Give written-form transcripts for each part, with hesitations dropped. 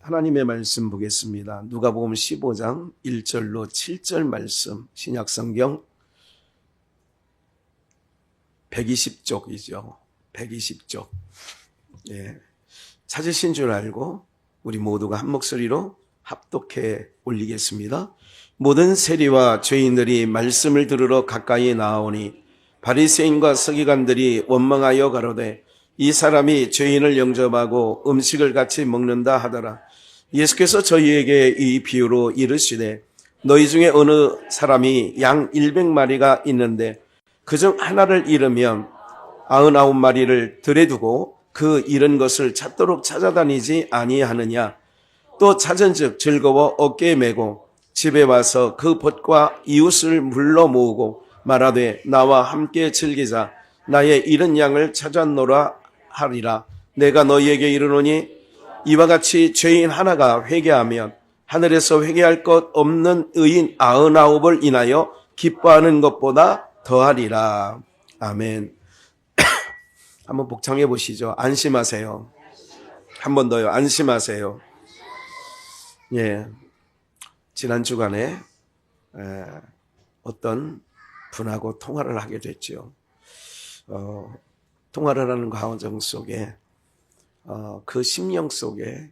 하나님의 말씀 보겠습니다. 누가복음 15장 1절로 7절 말씀, 신약성경 120쪽이죠. 120쪽. 예. 찾으신 줄 알고 우리 모두가 한 목소리로 합독해 올리겠습니다. 모든 세리와 죄인들이 말씀을 들으러 가까이 나아오니 바리새인과 서기관들이 원망하여 가로되 이 사람이 죄인을 영접하고 음식을 같이 먹는다 하더라. 예수께서 저희에게 이 비유로 이르시되 너희 중에 어느 사람이 양 100마리가 있는데 그중 하나를 잃으면 99마리를 들에 두고 그 잃은 것을 찾도록 찾아다니지 아니하느냐. 또 찾은즉 즐거워 어깨에 메고 집에 와서 그 벗과 이웃을 불러 모으고 말하되 나와 함께 즐기자. 나의 잃은 양을 찾았노라 하리라. 내가 너희에게 이르노니 이와 같이 죄인 하나가 회개하면 하늘에서 회개할 것 없는 의인 99을 인하여 기뻐하는 것보다 더하리라. 아멘. 한번 복창해 보시죠. 안심하세요. 한 번 더요. 안심하세요. 예. 지난 주간에 어떤 분하고 통화를 하게 됐죠. 통화를 하는 과정 속에 그 심령 속에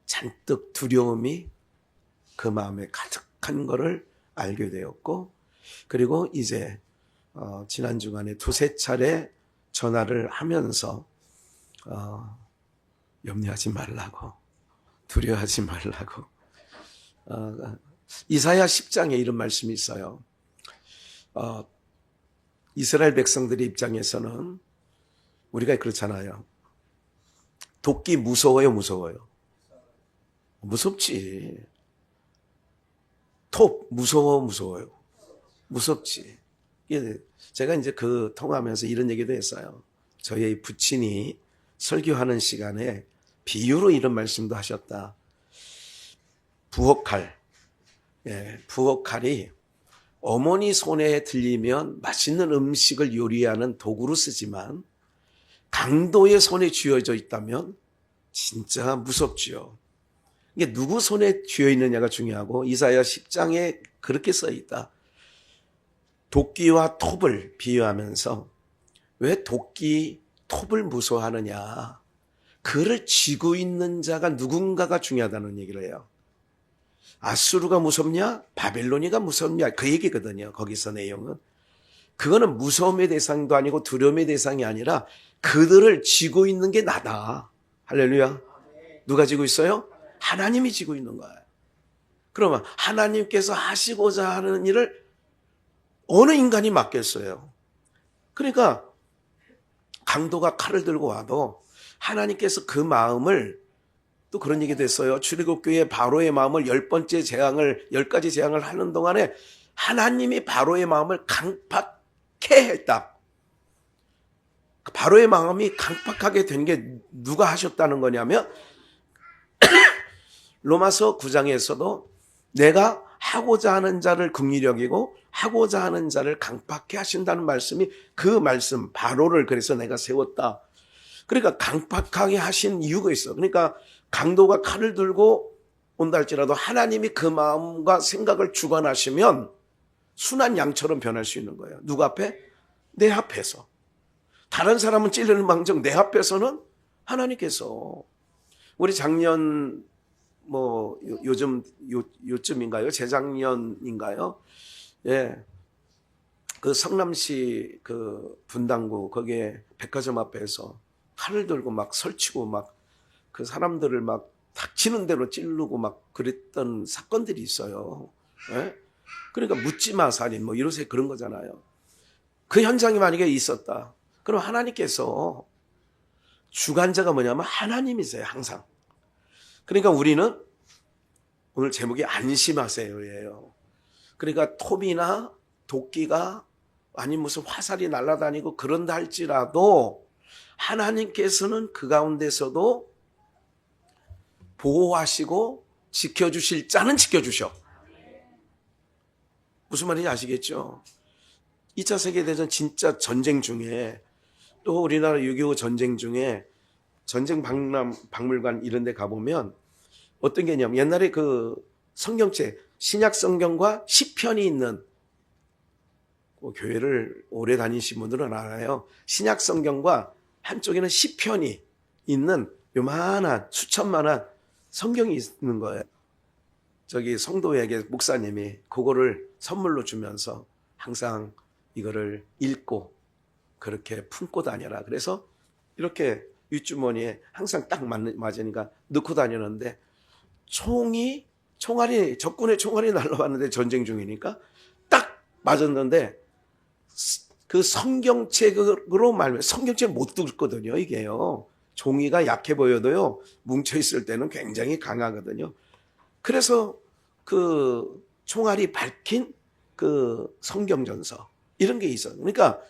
잔뜩 두려움이 그 마음에 가득한 것을 알게 되었고, 그리고 이제 지난 주간에 두세 차례 전화를 하면서 염려하지 말라고, 두려워하지 말라고. 이사야 10장에 이런 말씀이 있어요. 이스라엘 백성들의 입장에서는 우리가 그렇잖아요. 도끼 무서워요, 무서워요? 무섭지. 톱 무서워요? 무섭지. 제가 이제 그 통화하면서 이런 얘기도 했어요. 저희 부친이 설교하는 시간에 비유로 이런 말씀도 하셨다. 부엌칼. 예, 부엌칼이 어머니 손에 들리면 맛있는 음식을 요리하는 도구로 쓰지만 강도의 손에 쥐어져 있다면 진짜 무섭지요. 이게 누구 손에 쥐어 있느냐가 중요하고, 이사야 10장에 그렇게 써 있다. 도끼와 톱을 비유하면서 왜 도끼, 톱을 무서워하느냐. 그를 쥐고 있는 자가 누군가가 중요하다는 얘기를 해요. 아수르가 무섭냐? 바벨로니가 무섭냐? 그 얘기거든요. 거기서 내용은. 그거는 무서움의 대상도 아니고 두려움의 대상이 아니라 그들을 쥐고 있는 게 나다. 할렐루야. 누가 쥐고 있어요? 하나님이 쥐고 있는 거예요. 그러면 하나님께서 하시고자 하는 일을 어느 인간이 맡겠어요? 그러니까 강도가 칼을 들고 와도 하나님께서 그 마음을, 또 그런 얘기도 했어요. 출애굽교회 바로의 마음을 10가지 재앙을 하는 동안에 하나님이 바로의 마음을 강팍해 했다. 바로의 마음이 강팍하게 된 게 누가 하셨다는 거냐면 로마서 9장에서도 내가 하고자 하는 자를 긍휼히 여기고 하고자 하는 자를 강팍해 하신다는 말씀이, 그 말씀 바로를 그래서 내가 세웠다. 그러니까 강팍하게 하신 이유가 있어. 그러니까 강도가 칼을 들고 온다 할지라도 하나님이 그 마음과 생각을 주관하시면 순한 양처럼 변할 수 있는 거예요. 누구 앞에? 내 앞에서. 다른 사람은 찔르는 망정 내 앞에서는 하나님께서. 우리 작년 요즘인가요? 재작년인가요? 예. 그 성남시 그 분당구 거기에 백화점 앞에서 칼을 들고 막 설치고 막 그 사람들을 막 닥치는 대로 찌르고 막 그랬던 사건들이 있어요. 예? 그러니까 묻지마 살인 이러세 그런 거잖아요. 그 현장이 만약에 있었다. 그럼 하나님께서, 주관자가 뭐냐면 하나님이세요, 항상. 그러니까 우리는 오늘 제목이 안심하세요예요. 그러니까 톱이나 도끼가 아니 무슨 화살이 날아다니고 그런다 할지라도 하나님께서는 그 가운데서도 보호하시고 지켜주실 자는 지켜주셔. 무슨 말인지 아시겠죠? 2차 세계대전 진짜 전쟁 중에, 또 우리나라 6.25 전쟁 중에 전쟁 박물관 이런 데 가보면 어떤 개념? 옛날에 그 성경책, 신약 성경과 시편이 있는, 교회를 오래 다니신 분들은 알아요. 신약 성경과 한쪽에는 시편이 있는 요만한 수천만한 성경이 있는 거예요. 저기 성도에게 목사님이 그거를 선물로 주면서 항상 이거를 읽고 그렇게 품고 다녀라. 그래서 이렇게 윗주머니에 항상 딱 맞으니까 넣고 다녔는데 총알이 적군의 총알이 날라왔는데 전쟁 중이니까 딱 맞았는데 그 성경책으로 말하면 성경책 못 뚫거든요. 이게요. 종이가 약해 보여도요. 뭉쳐 있을 때는 굉장히 강하거든요. 그래서 그 총알이 밝힌 그 성경전서 이런 게 있어요. 그러니까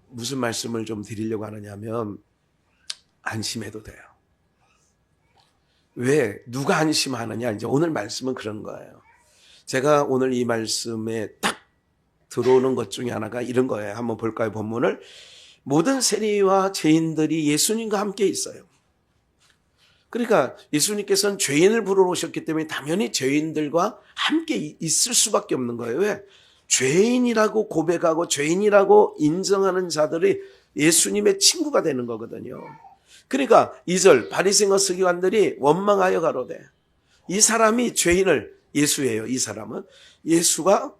무슨 말씀을 좀 드리려고 하느냐면 안심해도 돼요. 왜? 누가 안심하느냐? 이제 오늘 말씀은 그런 거예요. 제가 오늘 이 말씀에 딱 들어오는 것 중에 하나가 이런 거예요. 한번 볼까요? 본문을. 모든 세리와 죄인들이 예수님과 함께 있어요. 그러니까 예수님께서는 죄인을 부르러 오셨기 때문에 당연히 죄인들과 함께 있을 수밖에 없는 거예요. 왜? 죄인이라고 고백하고 죄인이라고 인정하는 자들이 예수님의 친구가 되는 거거든요. 그러니까 2절 바리새인과 서기관들이 원망하여 가로되 이 사람이 죄인을, 예수예요. 이 사람은 예수가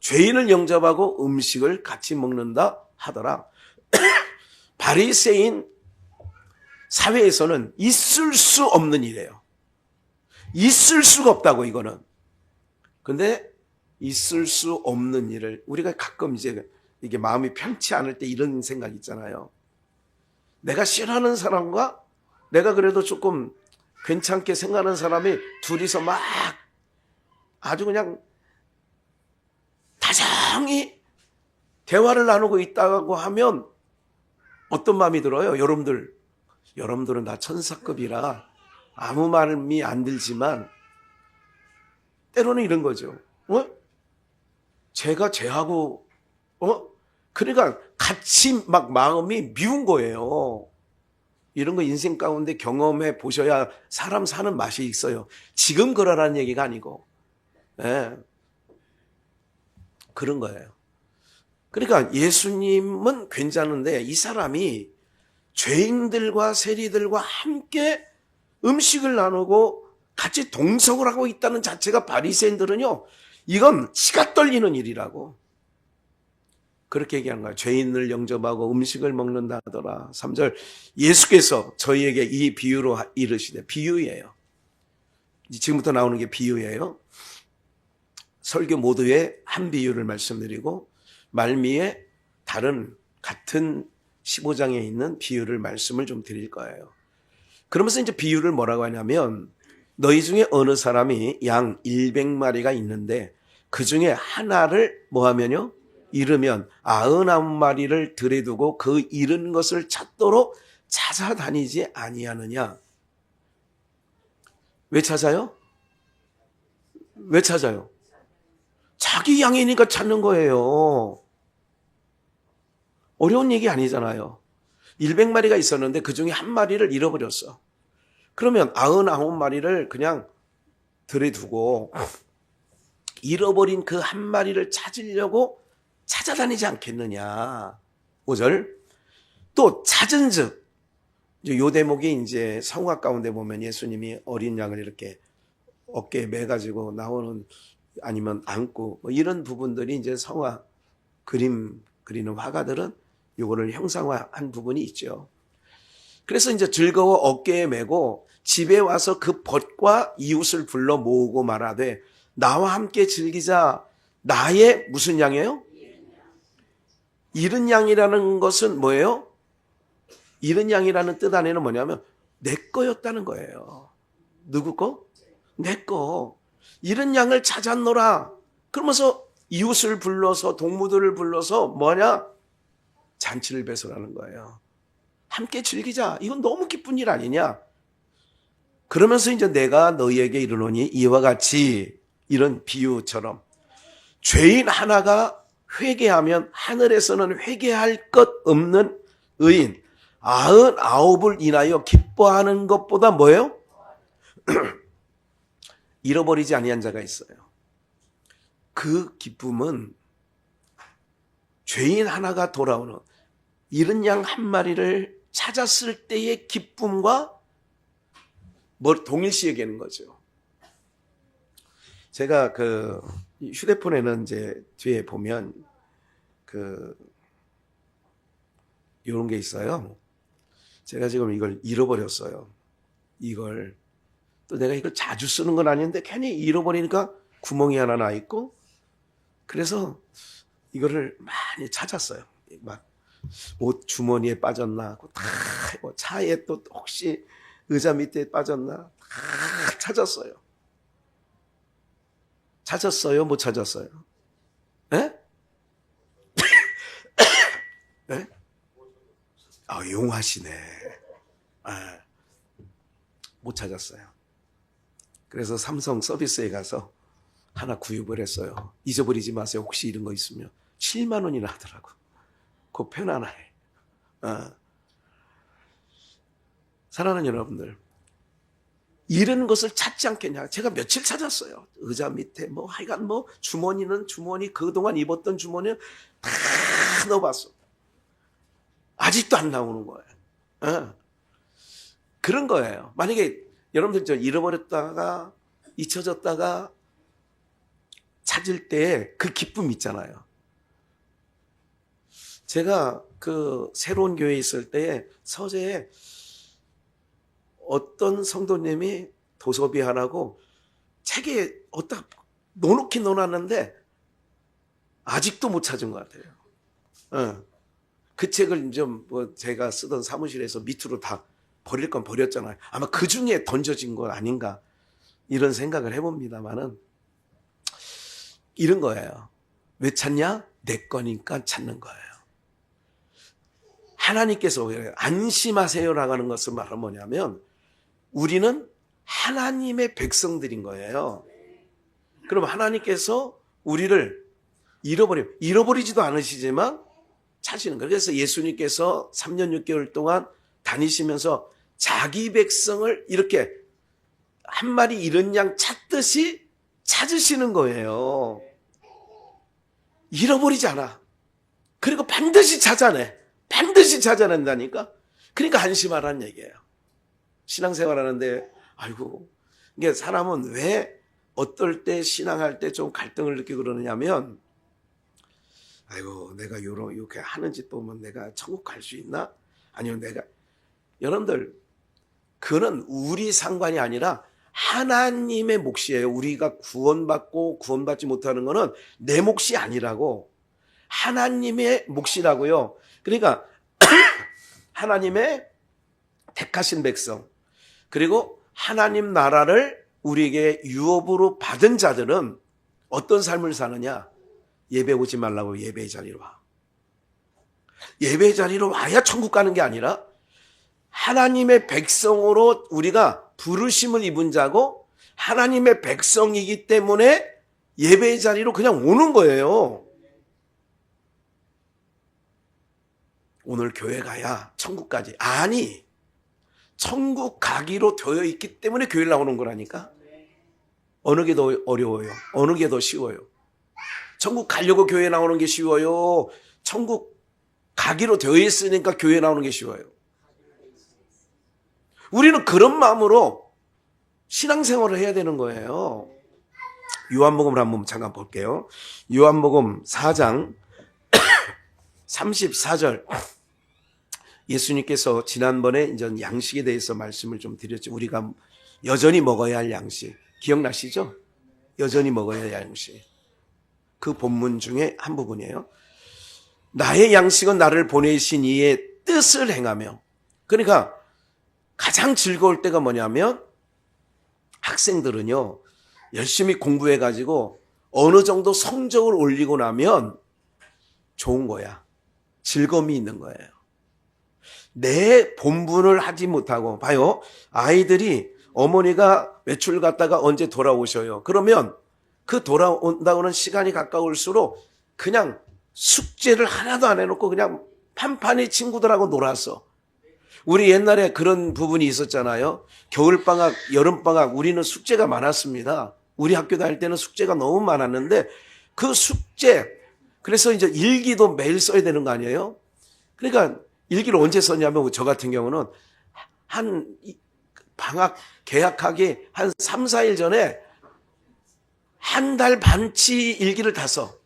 죄인을 영접하고 음식을 같이 먹는다 하더라. 바리새인 사회에서는 있을 수 없는 일이에요. 있을 수가 없다고 이거는. 근데 있을 수 없는 일을 우리가 가끔 이제 이게 마음이 편치 않을 때 이런 생각 있잖아요. 내가 싫어하는 사람과 내가 그래도 조금 괜찮게 생각하는 사람이 둘이서 막 아주 그냥 다정히 대화를 나누고 있다고 하면 어떤 마음이 들어요? 여러분들은 나 천사급이라 아무 마음이 안 들지만 때로는 이런 거죠. 제가 쟤하고 그러니까 같이 막 마음이 미운 거예요. 이런 거 인생 가운데 경험해 보셔야 사람 사는 맛이 있어요. 지금 그러라는 얘기가 아니고. 네. 그런 거예요. 그러니까 예수님은 괜찮은데 이 사람이 죄인들과 세리들과 함께 음식을 나누고 같이 동석을 하고 있다는 자체가 바리새인들은요. 이건 치가 떨리는 일이라고. 그렇게 얘기하는 거예요. 죄인을 영접하고 음식을 먹는다 하더라. 3절 예수께서 저희에게 이 비유로 이르시되, 비유예요. 지금부터 나오는 게 비유예요. 설교 모두에 한 비유를 말씀드리고 말미에 다른 같은 15장에 있는 비유를 말씀을 좀 드릴 거예요. 그러면서 이제 비유를 뭐라고 하냐면 너희 중에 어느 사람이 양 100마리가 있는데 그 중에 하나를 뭐 하면요? 잃으면 99마리를 들에 두고 그 잃은 것을 찾도록 찾아다니지 아니하느냐. 왜 찾아요? 왜 찾아요? 자기 양이니까 찾는 거예요. 어려운 얘기 아니잖아요. 100마리가 있었는데 그 중에 한 마리를 잃어버렸어. 그러면 99마리를 그냥 들에 두고 잃어버린 그 한 마리를 찾으려고 찾아다니지 않겠느냐. 5절. 또 찾은즉, 요 대목이 이제 성화 가운데 보면 예수님이 어린 양을 이렇게 어깨에 매가지고 나오는 아니면 안고 뭐 이런 부분들이 이제 성화 그림 그리는 화가들은 요거를 형상화한 부분이 있죠. 그래서 이제 즐거워 어깨에 메고 집에 와서 그 벗과 이웃을 불러 모으고 말하되 나와 함께 즐기자. 나의 무슨 양이에요? 잃은 양이라는 것은 뭐예요? 잃은 양이라는 뜻 안에는 뭐냐면 내 거였다는 거예요. 누구 거? 내 거. 잃은 양을 찾았노라. 그러면서 이웃을 불러서 동무들을 불러서 뭐냐? 잔치를 배설하는 거예요. 함께 즐기자. 이건 너무 기쁜 일 아니냐? 그러면서 이제 내가 너희에게 이르노니 이와 같이 이런 비유처럼 죄인 하나가 회개하면 하늘에서는 회개할 것 없는 의인 99을 인하여 기뻐하는 것보다 뭐예요? 잃어버리지 아니한 자가 있어요. 그 기쁨은 죄인 하나가 돌아오는 잃은 양 한 마리를 찾았을 때의 기쁨과 동일시 얘기하는 거죠. 제가 그 휴대폰에는 이제 뒤에 보면 이런 게 있어요. 제가 지금 이걸 잃어버렸어요. 이걸 또 내가 이걸 자주 쓰는 건 아닌데 괜히 잃어버리니까 구멍이 하나 나 있고, 그래서 이거를 많이 찾았어요. 막 옷 주머니에 빠졌나, 다 차에 또 혹시 의자 밑에 빠졌나, 다 찾았어요. 찾았어요? 못 찾았어요? 예? 예? 용하시네. 못 찾았어요. 그래서 삼성 서비스에 가서 하나 구입을 했어요. 잊어버리지 마세요. 혹시 이런 거 있으면. 7만 원이나 하더라고. 그 펜 하나에. 사랑하는 여러분들, 이런 것을 찾지 않겠냐. 제가 며칠 찾았어요. 의자 밑에 하여간 주머니는 주머니, 그동안 입었던 주머니는 다 넣어봤어. 아직도 안 나오는 거예요. 그런 거예요. 만약에 여러분들 잃어버렸다가 잊혀졌다가 찾을 때 그 기쁨 있잖아요. 제가 그 새로운 교회에 있을 때 서재에 어떤 성도님이 도서비 하나고 책에 어디다 넣어놓긴 넣어놨는데 아직도 못 찾은 것 같아요. 그 책을 좀 제가 쓰던 사무실에서 밑으로 다 버릴 건 버렸잖아요. 아마 그 중에 던져진 건 아닌가 이런 생각을 해봅니다만은 이런 거예요. 왜 찾냐? 내 거니까 찾는 거예요. 하나님께서 안심하세요라고 하는 것을 말하면 뭐냐면 우리는 하나님의 백성들인 거예요. 그럼 하나님께서 우리를 잃어버리지도 않으시지만 찾으시는 거예요. 그래서 예수님께서 3년 6개월 동안 다니시면서 자기 백성을 이렇게 한 마리 잃은 양 찾듯이 찾으시는 거예요. 잃어버리지 않아. 그리고 반드시 찾아내. 반드시 찾아낸다니까. 그러니까 안심하라는 얘기예요. 신앙생활 하는데 이게 사람은 왜 어떨 때 신앙할 때 좀 갈등을 느끼고 그러느냐면 내가 이렇게 하는 짓 보면 내가 천국 갈 수 있나? 아니면 여러분들 그는 우리 상관이 아니라 하나님의 몫이에요. 우리가 구원받고 구원받지 못하는 거는 내 몫이 아니라고. 하나님의 몫이라고요. 그러니까 하나님의 택하신 백성, 그리고 하나님 나라를 우리에게 유업으로 받은 자들은 어떤 삶을 사느냐? 예배 오지 말라고 예배의 자리로 와. 예배의 자리로 와야 천국 가는 게 아니라 하나님의 백성으로 우리가 부르심을 입은 자고 하나님의 백성이기 때문에 예배의 자리로 그냥 오는 거예요. 오늘 교회 가야 천국까지. 아니, 천국 가기로 되어 있기 때문에 교회를 나오는 거라니까. 어느 게 더 어려워요? 어느 게 더 쉬워요? 천국 가려고 교회 나오는 게 쉬워요? 천국 가기로 되어 있으니까 교회 나오는 게 쉬워요? 우리는 그런 마음으로 신앙생활을 해야 되는 거예요. 요한복음을 한번 잠깐 볼게요. 요한복음 4장 34절. 예수님께서 지난번에 이제 양식에 대해서 말씀을 좀 드렸죠. 우리가 여전히 먹어야 할 양식. 기억나시죠? 여전히 먹어야 할 양식. 그 본문 중에 한 부분이에요. 나의 양식은 나를 보내신 이의 뜻을 행하며. 그러니까 가장 즐거울 때가 뭐냐면 학생들은요, 열심히 공부해가지고 어느 정도 성적을 올리고 나면 좋은 거야. 즐거움이 있는 거예요. 내 본분을 하지 못하고, 봐요. 아이들이 어머니가 외출 갔다가 언제 돌아오셔요. 그러면 그 돌아온다고는 시간이 가까울수록 그냥 숙제를 하나도 안 해놓고 그냥 판판히 친구들하고 놀았어. 우리 옛날에 그런 부분이 있었잖아요. 겨울방학, 여름방학, 우리는 숙제가 많았습니다. 우리 학교 다닐 때는 숙제가 너무 많았는데 그 숙제, 그래서 이제 일기도 매일 써야 되는 거 아니에요? 그러니까 일기를 언제 썼냐면 저 같은 경우는 한 방학 개학하기 한 3, 4일 전에 한 달 반치 일기를 다 써.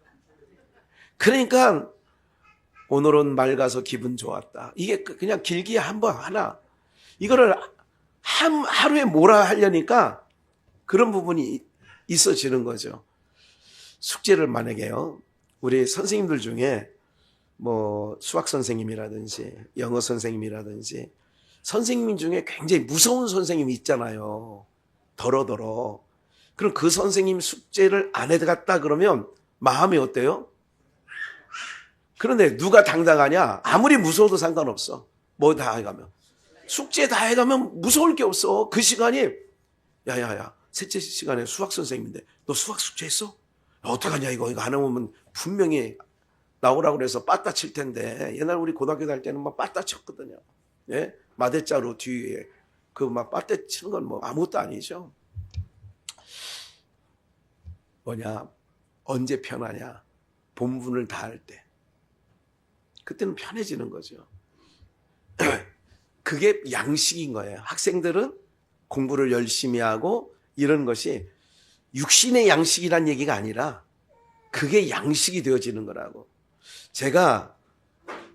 그러니까 오늘은 맑아서 기분 좋았다. 이게 그냥 길게 한 번 하나. 이거를 하루에 몰아 하려니까 그런 부분이 있어지는 거죠. 숙제를 만약에요. 우리 선생님들 중에 뭐 수학 선생님이라든지 영어 선생님이라든지 선생님 중에 굉장히 무서운 선생님이 있잖아요. 더러더러. 그럼 그 선생님 숙제를 안 해갔다 그러면 마음이 어때요? 그런데 누가 당당하냐? 아무리 무서워도 상관없어. 뭐 다 해가면. 숙제 다 해가면 무서울 게 없어. 그 시간이 야야야 셋째 시간에 수학 선생님인데 너 수학 숙제 했어? 어떡하냐 이거 안 하면 분명히 나오라고 그래서 빠따 칠 텐데 옛날 우리 고등학교 다닐 때는 막 빠따 쳤거든요. 예? 마대자루 뒤에 그 막 빠따 치는 건 뭐 아무것도 아니죠. 뭐냐 언제 편하냐 본분을 다 할 때 그때는 편해지는 거죠. 그게 양식인 거예요. 학생들은 공부를 열심히 하고 이런 것이 육신의 양식이란 얘기가 아니라 그게 양식이 되어지는 거라고. 제가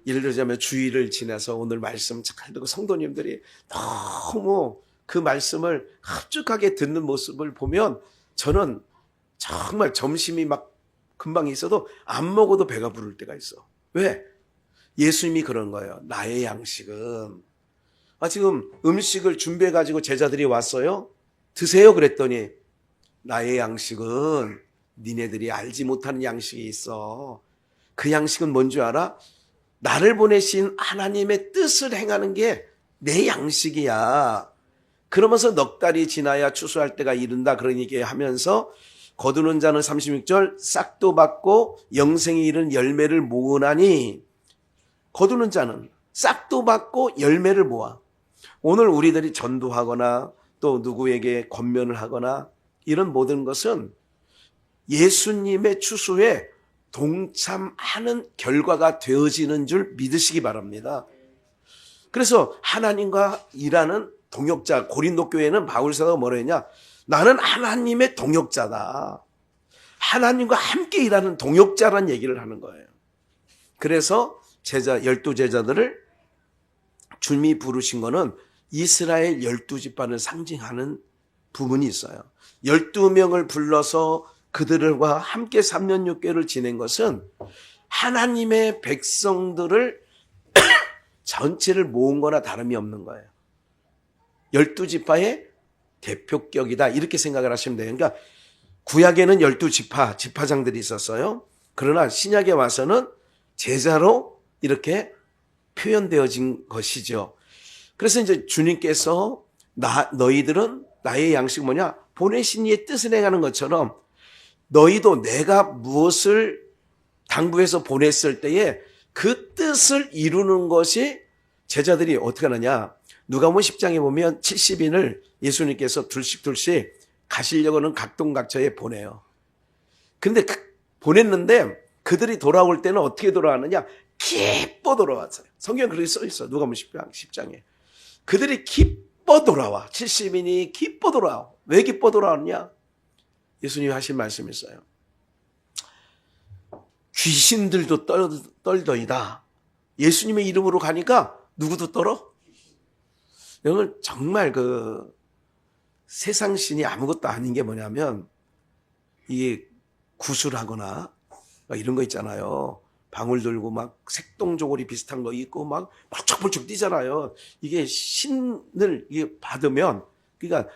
예를 들자면 주일을 지나서 오늘 말씀 잘 듣고 성도님들이 너무 그 말씀을 흡족하게 듣는 모습을 보면 저는 정말 점심이 막 금방 있어도 안 먹어도 배가 부를 때가 있어. 왜? 예수님이 그런 거예요. 나의 양식은. 지금 음식을 준비해가지고 제자들이 왔어요. 드세요 그랬더니 나의 양식은 니네들이 알지 못하는 양식이 있어. 그 양식은 뭔 줄 알아? 나를 보내신 하나님의 뜻을 행하는 게 내 양식이야. 그러면서 넉 달이 지나야 추수할 때가 이른다. 그런 얘기 하면서 거두는 자는 36절 싹도 받고 영생에 이른 열매를 모으나니 거두는 자는 싹도 받고 열매를 모아. 오늘 우리들이 전도하거나 또 누구에게 권면을 하거나 이런 모든 것은 예수님의 추수에 동참하는 결과가 되어지는 줄 믿으시기 바랍니다. 그래서 하나님과 일하는 동역자, 고린도 교회는 바울사가 뭐라 했냐? 나는 하나님의 동역자다. 하나님과 함께 일하는 동역자란 얘기를 하는 거예요. 그래서 12제자들을 주님이 부르신 거는 이스라엘 12지파를 상징하는 부분이 있어요. 12명을 불러서 그들과 함께 3년 6개월을 지낸 것은 하나님의 백성들을 전체를 모은 거나 다름이 없는 거예요. 12지파의 대표격이다 이렇게 생각을 하시면 돼요. 그러니까 구약에는 12지파, 지파장들이 있었어요. 그러나 신약에 와서는 제자로 이렇게 표현되어진 것이죠. 그래서 이제 주님께서 너희들은 나의 양식은 뭐냐? 보내신 이의 뜻을 행하는 것처럼 너희도 내가 무엇을 당부해서 보냈을 때에 그 뜻을 이루는 것이 제자들이 어떻게 하느냐. 누가복음 10장에 보면 70인을 예수님께서 둘씩 가시려고 하는 각동각처에 보내요. 근데 보냈는데 그들이 돌아올 때는 어떻게 돌아왔느냐. 기뻐 돌아왔어요. 성경에 그렇게 써 있어. 누가복음 10장에. 그들이 기뻐 돌아와. 70인이 기뻐 돌아와. 왜 기뻐 돌아왔냐? 예수님이 하신 말씀이 있어요. 귀신들도 떨더이다. 예수님의 이름으로 가니까 누구도 떨어? 여러분 정말 세상 신이 아무것도 아닌 게 뭐냐면 이게 구슬하거나 이런 거 있잖아요. 방울 들고 막 색동저고리 비슷한 거 입고 막 벌쩍벌쩍 뛰잖아요. 이게 신을 받으면 그러니까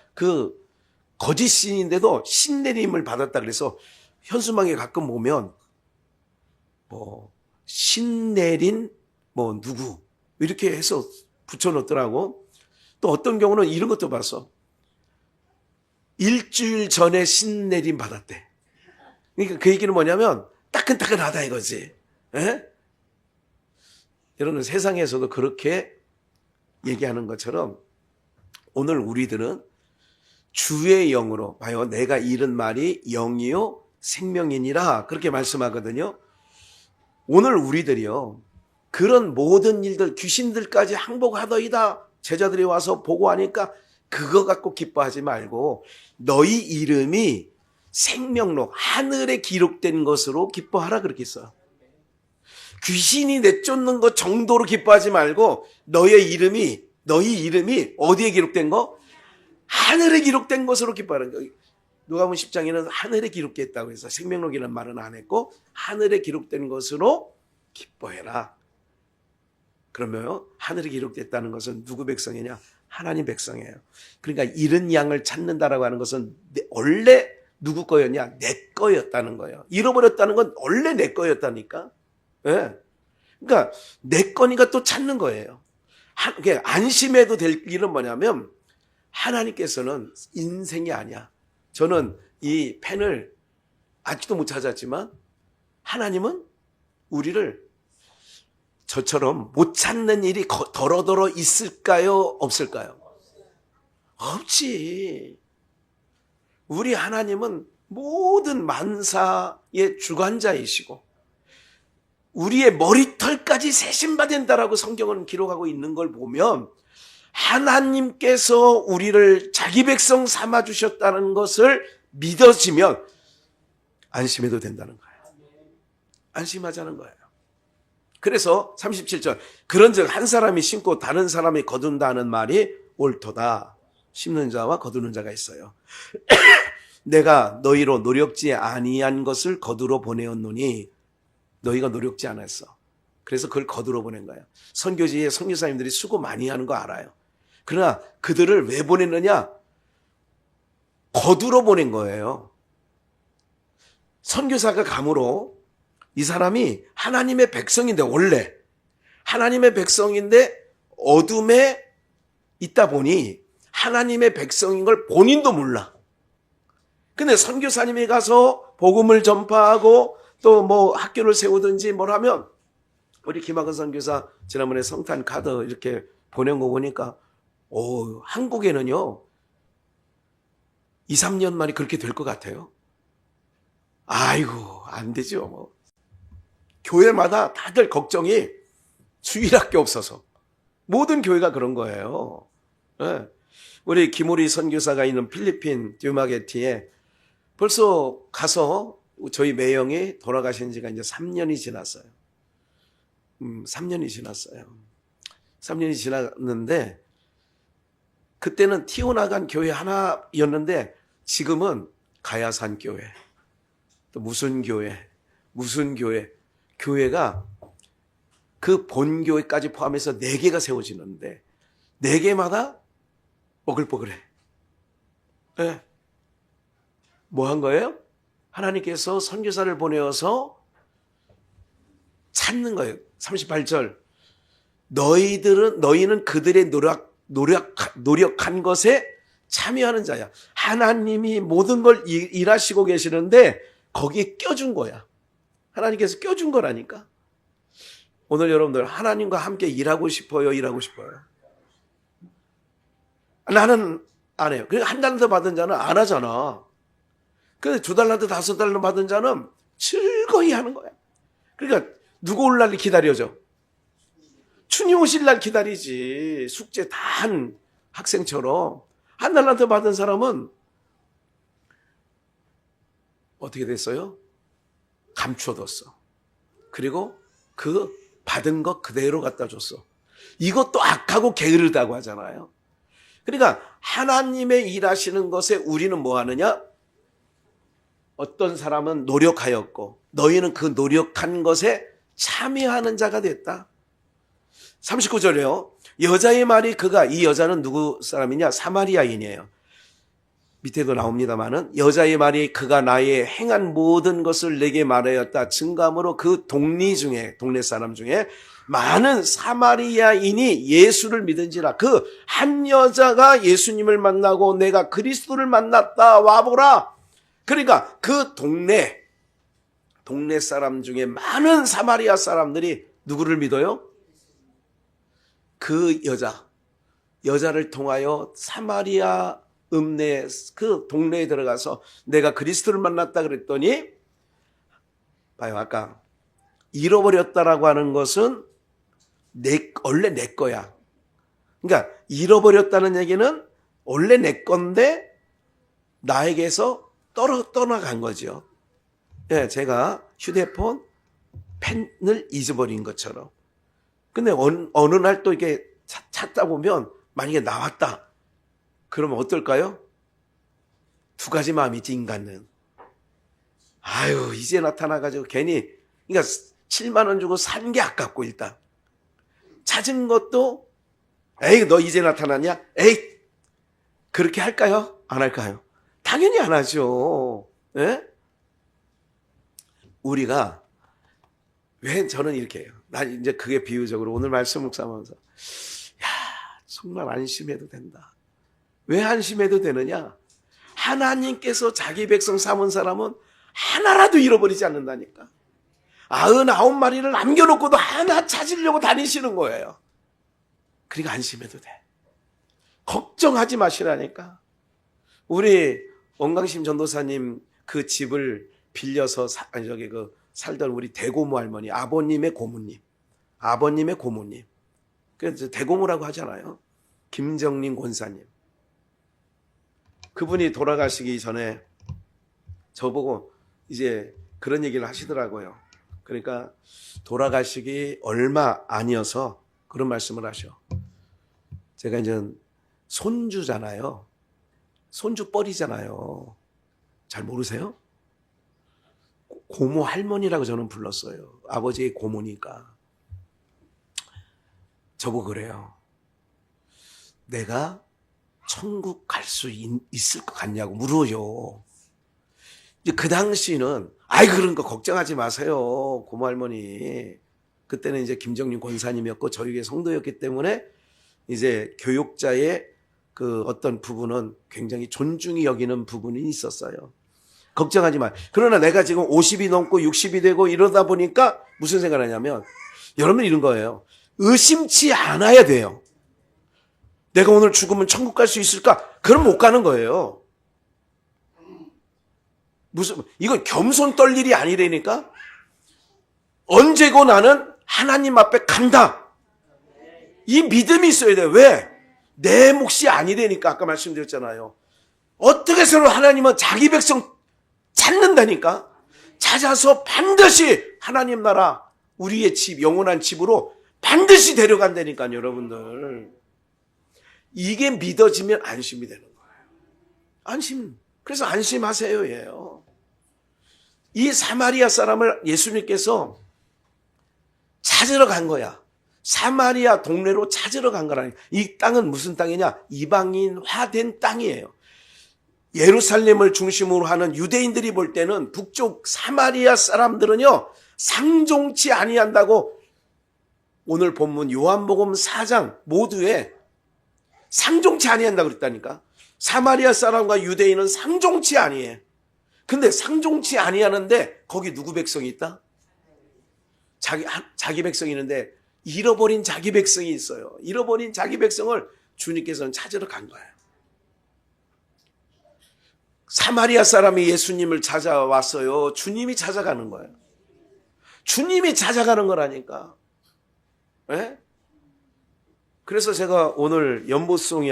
거짓 신인데도 신내림을 받았다 그래서 현수막에 가끔 보면 신내린 누구 이렇게 해서 붙여놓더라고. 또 어떤 경우는 이런 것도 봤어. 일주일 전에 신내림 받았대. 그러니까 그 얘기는 뭐냐면 따끈따끈하다 이거지. 에? 여러분 세상에서도 그렇게 얘기하는 것처럼 오늘 우리들은 주의 영으로 봐요. 내가 잃은 말이 영이요 생명이니라 그렇게 말씀하거든요. 오늘 우리들이요 그런 모든 일들 귀신들까지 항복하더이다 제자들이 와서 보고하니까 그거 갖고 기뻐하지 말고 너희 이름이 생명록 하늘에 기록된 것으로 기뻐하라 그렇게 했어요. 귀신이 내쫓는 것 정도로 기뻐하지 말고 너희 이름이 어디에 기록된 거? 하늘에 기록된 것으로 기뻐하는 거예요. 누가복음 10장에는 하늘에 기록됐다고 해서 생명록이라는 말은 안 했고 하늘에 기록된 것으로 기뻐해라. 그러면 하늘에 기록됐다는 것은 누구 백성이냐? 하나님 백성이에요. 그러니까 잃은 양을 찾는다라고 하는 것은 원래 누구 거였냐? 내 거였다는 거예요. 잃어버렸다는 건 원래 내 거였다니까. 네. 그러니까 내 거니까 또 찾는 거예요. 안심해도 될 일은 뭐냐면 하나님께서는 인생이 아니야. 저는 이 펜을 아직도 못 찾았지만 하나님은 우리를 저처럼 못 찾는 일이 더러더러 있을까요? 없을까요? 없지. 우리 하나님은 모든 만사의 주관자이시고 우리의 머리털까지 세심받은다라고 성경은 기록하고 있는 걸 보면 하나님께서 우리를 자기 백성 삼아주셨다는 것을 믿어지면 안심해도 된다는 거예요. 안심하자는 거예요. 그래서 37절 그런즉 한 사람이 심고 다른 사람이 거둔다는 말이 옳도다. 심는 자와 거두는 자가 있어요. 내가 너희로 노력지 아니한 것을 거두러 보내었노니 너희가 노력지 않았어. 그래서 그걸 거두러 보낸 거예요. 선교지에 선교사님들이 수고 많이 하는 거 알아요. 그러나 그들을 왜 보냈느냐? 거두러 보낸 거예요. 선교사가 감으로 이 사람이 하나님의 백성인데 원래 하나님의 백성인데 어둠에 있다 보니 하나님의 백성인 걸 본인도 몰라. 근데 선교사님이 가서 복음을 전파하고 또 뭐 학교를 세우든지 뭘 하면 우리 김학은 선교사 지난번에 성탄 카드 이렇게 보낸 거 보니까 한국에는요 2, 3년 만에 그렇게 될 것 같아요. 아이고 안 되죠. 뭐. 교회마다 다들 걱정이 주일학교 없어서 모든 교회가 그런 거예요. 네. 우리 김우리 선교사가 있는 필리핀 듀마게티에 벌써 가서 저희 매형이 돌아가신 지가 이제 3년이 지났어요. 3년이 지났어요. 3년이 지났는데 그때는 튀어나간 교회 하나였는데 지금은 가야산 교회, 또 무슨 교회, 교회가 그 본교회까지 포함해서 4개가 세워지는데 4개마다 뽀글뽀글해. 네. 뭐 한 거예요? 하나님께서 선교사를 보내어서 찾는 거예요. 38절. 너희는 그들의 노력한 것에 참여하는 자야. 하나님이 모든 걸 일하시고 계시는데 거기에 껴준 거야. 하나님께서 껴준 거라니까. 오늘 여러분들 하나님과 함께 일하고 싶어요? 일하고 싶어요? 나는 안 해요. 그러니까 한 달란트 받은 자는 안 하잖아. 근데 2달란트, 5달란트 받은 자는 즐거이 하는 거야. 그러니까 누구 올 날 기다려줘? 주님 오실 날 기다리지. 숙제 다 한 학생처럼. 한 달란트 받은 사람은 어떻게 됐어요? 감춰뒀어. 그리고 그 받은 것 그대로 갖다 줬어. 이것도 악하고 게으르다고 하잖아요. 그러니까 하나님의 일하시는 것에 우리는 뭐 하느냐? 어떤 사람은 노력하였고 너희는 그 노력한 것에 참여하는 자가 됐다. 39절에요. 여자의 말이 이 여자는 누구 사람이냐? 사마리아인이에요. 밑에도 나옵니다만은 여자의 말이 그가 나의 행한 모든 것을 내게 말하였다 증감으로 그 동네 사람 중에 많은 사마리아인이 예수를 믿은지라. 그 한 여자가 예수님을 만나고 내가 그리스도를 만났다 와보라. 그러니까 그 동네 사람 중에 많은 사마리아 사람들이 누구를 믿어요? 그 여자, 여자를 통하여 사마리아 읍내 그 동네에 들어가서 내가 그리스도를 만났다 그랬더니 봐요. 아까 잃어버렸다라고 하는 것은 원래 내 거야. 그러니까 잃어버렸다는 얘기는 원래 내 건데 나에게서 떠나간 거죠. 예, 제가 휴대폰 펜을 잊어버린 것처럼. 근데 어느 날 또 이게 찾다 보면 만약에 나왔다. 그러면 어떨까요? 두 가지 마음이 있지, 인간은. 아유, 이제 나타나가지고 괜히, 그러니까 7만 원 주고 산 게 아깝고 일단. 찾은 것도, 에이, 너 이제 나타났냐? 에이, 그렇게 할까요? 안 할까요? 당연히 안 하죠. 예? 우리가, 왜 저는 이렇게 해요. 난 이제 그게 비유적으로 오늘 말씀 묵상하면서, 야, 정말 안심해도 된다. 왜 안심해도 되느냐? 하나님께서 자기 백성 삼은 사람은 하나라도 잃어버리지 않는다니까. 99마리를 남겨놓고도 하나 찾으려고 다니시는 거예요. 그러니까 안심해도 돼. 걱정하지 마시라니까. 우리 원강심 전도사님 그 집을 빌려서 살던 우리 대고모 할머니, 아버님의 고모님. 그래서 대고모라고 하잖아요. 김정림 권사님. 그분이 돌아가시기 전에 저보고 이제 그런 얘기를 하시더라고요. 그러니까 돌아가시기 얼마 아니어서 그런 말씀을 하셔. 제가 이제 손주잖아요. 손주뻘이잖아요. 잘 모르세요? 고모 할머니라고 저는 불렀어요. 아버지의 고모니까. 저보고 그래요. 내가 천국 갈 수 있을 것 같냐고 물어요. 이제 그 당시는 아이 그런 거 걱정하지 마세요. 고모 할머니. 그때는 이제 김정림 권사님이었고 저희 성도였기 때문에 이제 교육자의 그 어떤 부분은 굉장히 존중이 여기는 부분이 있었어요. 걱정하지 마. 그러나 내가 지금 50이 넘고 60이 되고 이러다 보니까 무슨 생각을 하냐면 여러분 이런 거예요. 의심치 않아야 돼요. 내가 오늘 죽으면 천국 갈 수 있을까? 그럼 못 가는 거예요. 이건 겸손 떨 일이 아니라니까? 언제고 나는 하나님 앞에 간다. 이 믿음이 있어야 돼요. 왜? 내 몫이 아니라니까. 아까 말씀드렸잖아요. 어떻게 해서는 하나님은 자기 백성 찾는다니까? 찾아서 반드시 하나님 나라, 우리의 집, 영원한 집으로 반드시 데려간다니까요, 여러분들. 이게 믿어지면 안심이 되는 거예요. 안심. 그래서 안심하세요, 예요. 이 사마리아 사람을 예수님께서 찾으러 간 거야. 사마리아 동네로 찾으러 간 거라니. 이 땅은 무슨 땅이냐? 이방인화된 땅이에요. 예루살렘을 중심으로 하는 유대인들이 볼 때는 북쪽 사마리아 사람들은요, 상종치 아니한다고 오늘 본문 요한복음 4장 모두에 상종치 아니한다고 그랬다니까. 사마리아 사람과 유대인은 상종치 아니해. 근데 상종치 아니하는데 거기 누구 백성이 있다? 자기 백성이 있는데 잃어버린 자기 백성이 있어요. 잃어버린 자기 백성을 주님께서는 찾으러 간 거예요. 사마리아 사람이 예수님을 찾아왔어요. 주님이 찾아가는 거예요. 주님이 찾아가는 거라니까. 네? 그래서 제가 오늘 연보송이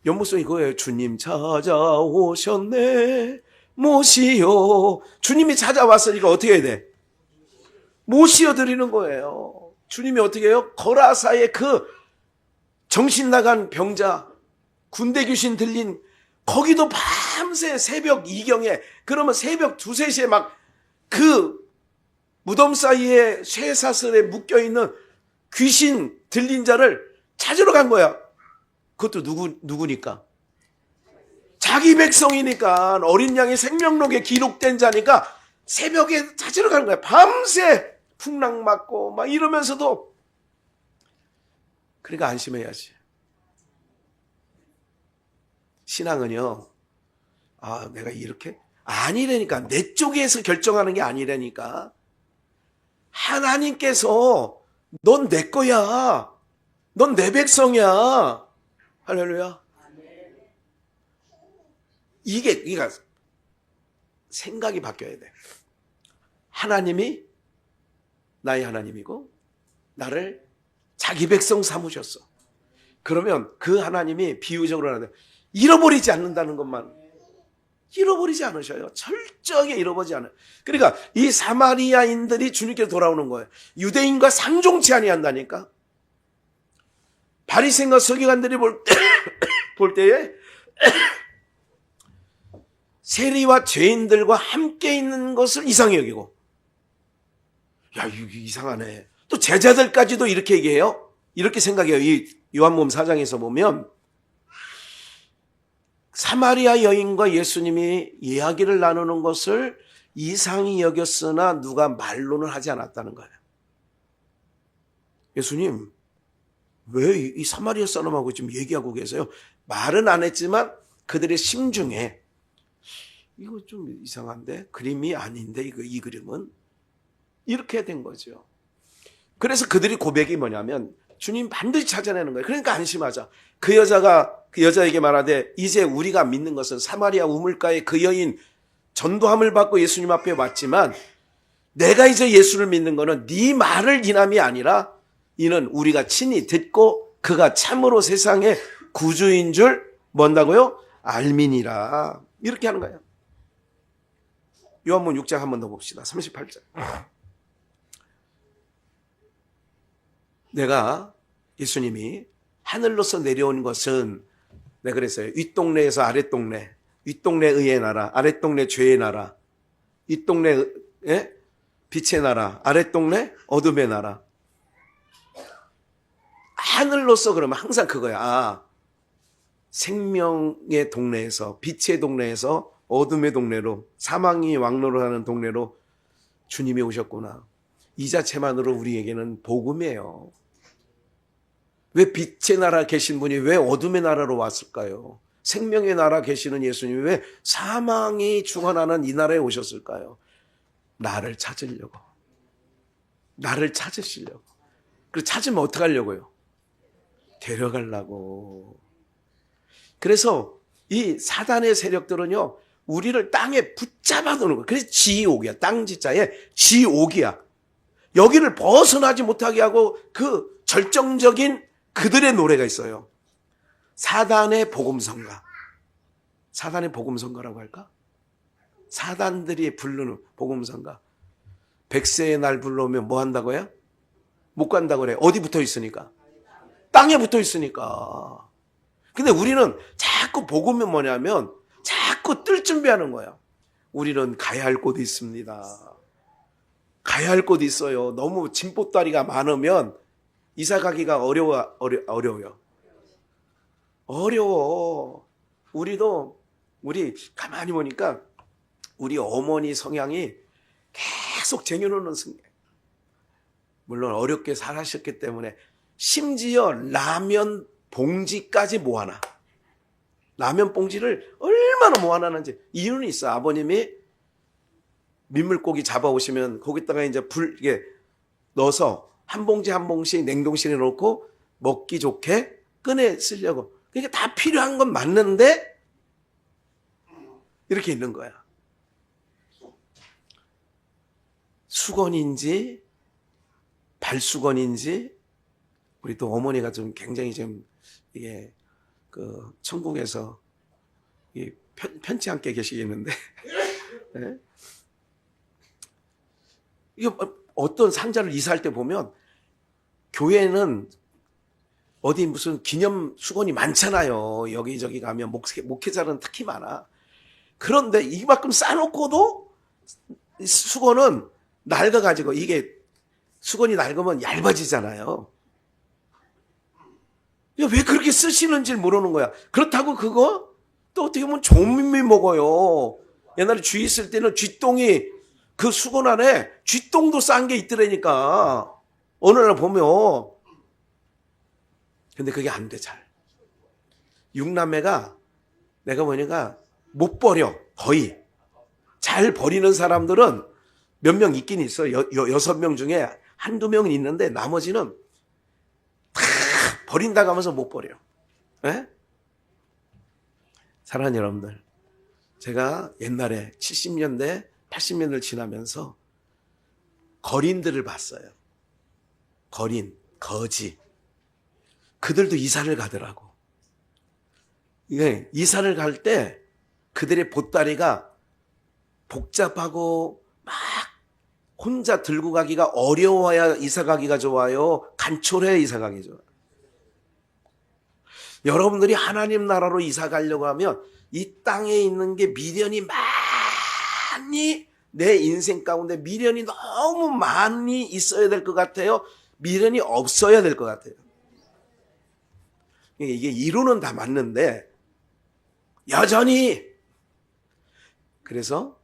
연보송이 그거예요. 주님 찾아오셨네 모시어. 주님이 찾아왔으니까 어떻게 해야 돼? 모시어 드리는 거예요. 주님이 어떻게 해요? 거라사의 그 정신 나간 병자, 군대 귀신 들린, 거기도 밤새 새벽 2경에, 그러면 새벽 2, 3시에 막 그 무덤 사이에 쇠사슬에 묶여있는 귀신 들린 자를 찾으러 간 거야. 그것도 누구니까? 자기 백성이니까, 어린 양의 생명록에 기록된 자니까 새벽에 찾으러 가는 거야. 밤새 풍랑 맞고 막 이러면서도. 그러니까 안심해야지. 신앙은요, 내가 이렇게? 아니라니까. 내 쪽에서 결정하는 게 아니라니까. 하나님께서 넌 내 거야. 넌 내 백성이야. 할렐루야. 그러니까 생각이 바뀌어야 돼. 하나님이 나의 하나님이고 나를 자기 백성 삼으셨어. 그러면 그 하나님이 비유적으로 하는데 잃어버리지 않는다는 것만, 잃어버리지 않으셔요. 철저하게 잃어버리지 않아요. 그러니까 이 사마리아인들이 주님께 돌아오는 거예요. 유대인과 상종치 아니한다니까. 바리새인과 서기관들이 볼 때에 세리와 죄인들과 함께 있는 것을 이상히 여기고, 야, 이거 이상하네. 또 제자들까지도 이렇게 얘기해요. 이렇게 생각해요. 이 요한복음 4장에서 보면 사마리아 여인과 예수님이 이야기를 나누는 것을 이상히 여겼으나 누가 말로는 하지 않았다는 거예요. 예수님, 왜 이 사마리아 사람하고 지금 얘기하고 계세요? 말은 안 했지만 그들의 심중에 이거 좀 이상한데? 그림이 아닌데 이 그림은? 이렇게 된 거죠. 그래서 그들이 고백이 뭐냐면 주님 반드시 찾아내는 거예요. 그러니까 안심하자. 그 여자에게 말하되 이제 우리가 믿는 것은 사마리아 우물가의 그 여인 전도함을 받고 예수님 앞에 왔지만 내가 이제 예수를 믿는 거는 네 말을 인함이 아니라 이는 우리가 친히 듣고 그가 참으로 세상의 구주인 줄 뭔다고요? 알미니라. 이렇게 하는 거예요. 요한복음 6장 한 번 더 봅시다. 38절. 내가 예수님이 하늘로서 내려온 것은 내가 그랬어요. 윗동네에서 아랫동네, 윗동네 의의 나라, 아랫동네 죄의 나라, 윗동네 빛의 나라, 아랫동네 어둠의 나라. 하늘로서 그러면 항상 그거야. 생명의 동네에서, 빛의 동네에서 어둠의 동네로, 사망이 왕노를 하는 동네로 주님이 오셨구나. 이 자체만으로 우리에게는 복음이에요. 왜 빛의 나라 계신 분이 왜 어둠의 나라로 왔을까요? 생명의 나라 계시는 예수님이 왜 사망이 중환하는 이 나라에 오셨을까요? 나를 찾으려고. 나를 찾으시려고. 그리고 찾으면 어떻게 하려고요? 데려가려고. 그래서 이 사단의 세력들은요, 우리를 땅에 붙잡아 놓는 거예요. 그래서 지옥이야. 땅지자에 지옥이야. 여기를 벗어나지 못하게 하고 그 절정적인 그들의 노래가 있어요. 사단의 복음성가. 사단의 복음성가라고 할까? 사단들이 부르는 복음성가. 백세의 날 불러오면 뭐 한다고요? 못 간다고 그래. 어디 붙어 있으니까? 땅에 붙어 있으니까. 근데 우리는 자꾸 복음이 뭐냐면 자꾸 뜰 준비하는 거야. 우리는 가야 할 곳이 있습니다. 가야 할 곳이 있어요. 너무 짐보따리가 많으면 이사 가기가 어려워요. 어려워. 우리 가만히 보니까 우리 어머니 성향이 계속 쟁여놓는 성향. 물론 어렵게 살아셨기 때문에 심지어 라면 봉지까지 모아놔. 라면 봉지를 얼마나 모아놨는지 이유는 있어. 아버님이 민물고기 잡아오시면 거기다가 이제 이게 넣어서 한 봉지 한 봉씩 냉동실에 넣고 먹기 좋게 꺼내 쓰려고. 그러니까 다 필요한 건 맞는데 이렇게 있는 거야. 수건인지 발수건인지 우리 또 어머니가 좀 굉장히 좀 이게 그 천국에서 편치 않게 계시겠는데 네? 이게 어떤 상자를 이사할 때 보면 교회는 어디 무슨 기념 수건이 많잖아요. 여기저기 가면 목회자는 특히 많아. 그런데 이만큼 싸놓고도 수건은 낡아가지고 이게 수건이 낡으면 얇아지잖아요. 왜 그렇게 쓰시는지 모르는 거야. 그렇다고 그거 또 어떻게 보면 조민미 먹어요. 옛날에 쥐 있을 때는 쥐똥이 그 수건 안에 쥐똥도 싼 게 있더라니까. 어느 날 보면. 근데 그게 안 돼, 잘. 육남매가 내가 보니까 못 버려, 거의. 잘 버리는 사람들은 몇 명 있긴 있어. 6명 중에 한두 명은 있는데 나머지는 다 버린다고 하면서 못 버려. 예? 사랑하는 여러분들, 제가 옛날에 70년대, 80년대를 지나면서 거린들을 봤어요. 거지. 그들도 이사를 가더라고. 이게 이사를 갈 때 그들의 보따리가 복잡하고 막 혼자 들고 가기가 어려워야 이사 가기가 좋아요? 간촐해야 이사 가기 좋아요? 여러분들이 하나님 나라로 이사 가려고 하면 이 땅에 있는 게 미련이 많이, 내 인생 가운데 미련이 너무 많이 있어야 될 것 같아요? 미련이 없어야 될 것 같아요? 이게 이론은 다 맞는데 여전히, 그래서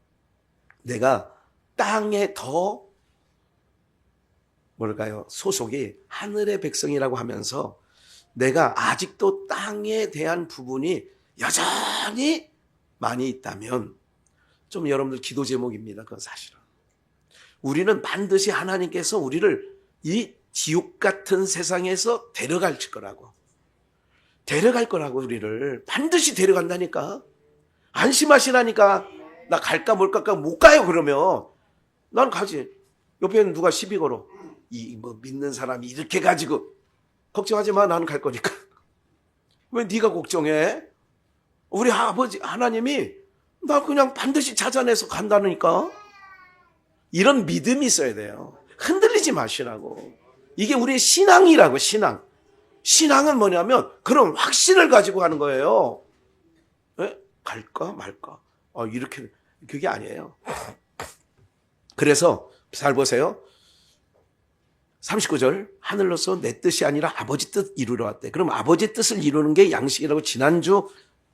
내가 땅에 더 소속이 하늘의 백성이라고 하면서 내가 아직도 땅에 대한 부분이 여전히 많이 있다면 좀 여러분들 기도 제목입니다. 그건 사실은. 우리는 반드시 하나님께서 우리를 이 지옥 같은 세상에서 데려갈 거라고 우리를 반드시 데려간다니까. 안심하시라니까. 나 갈까 못 가요. 그러면 난 가지. 옆에는 누가 시비 걸어. 믿는 사람이 이렇게 가지고. 걱정하지 마. 나는 갈 거니까. 왜 네가 걱정해? 우리 아버지 하나님이 나 그냥 반드시 찾아내서 간다니까. 이런 믿음이 있어야 돼요. 흔들리지 마시라고. 이게 우리의 신앙이라고. 신앙은 뭐냐면 그런 확신을 가지고 가는 거예요. 에? 갈까 말까? 이렇게, 그게 아니에요. 그래서 잘 보세요. 39절, 하늘로서 내 뜻이 아니라 아버지 뜻 이루러 왔대. 그럼 아버지 뜻을 이루는 게 양식이라고 지난주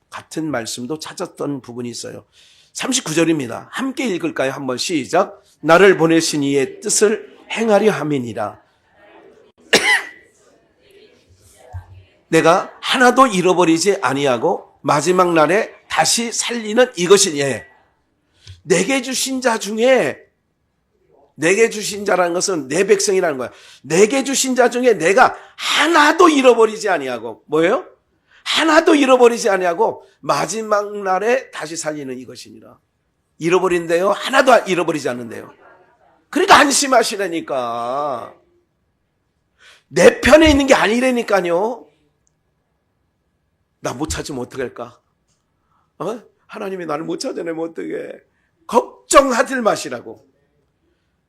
같은 말씀도 찾았던 부분이 있어요. 39절입니다. 함께 읽을까요? 한번 시작. 나를 보내신 이의 뜻을 행하려 함이니라. 내가 하나도 잃어버리지 아니하고 마지막 날에 다시 살리는 이것이니. 내게 주신 자 중에, 내게 주신 자라는 것은 내 백성이라는 거야. 내게 주신 자 중에 내가 하나도 잃어버리지 아니하고, 뭐예요? 하나도 잃어버리지 아니하고 마지막 날에 다시 살리는 이것이니라. 잃어버린대요? 하나도 잃어버리지 않는데요. 그러니까 안심하시라니까. 내 편에 있는 게 아니라니까요. 나 못 찾으면 어떡할까? 하나님이 나를 못 찾아내면 어떡해? 걱정하지 마시라고.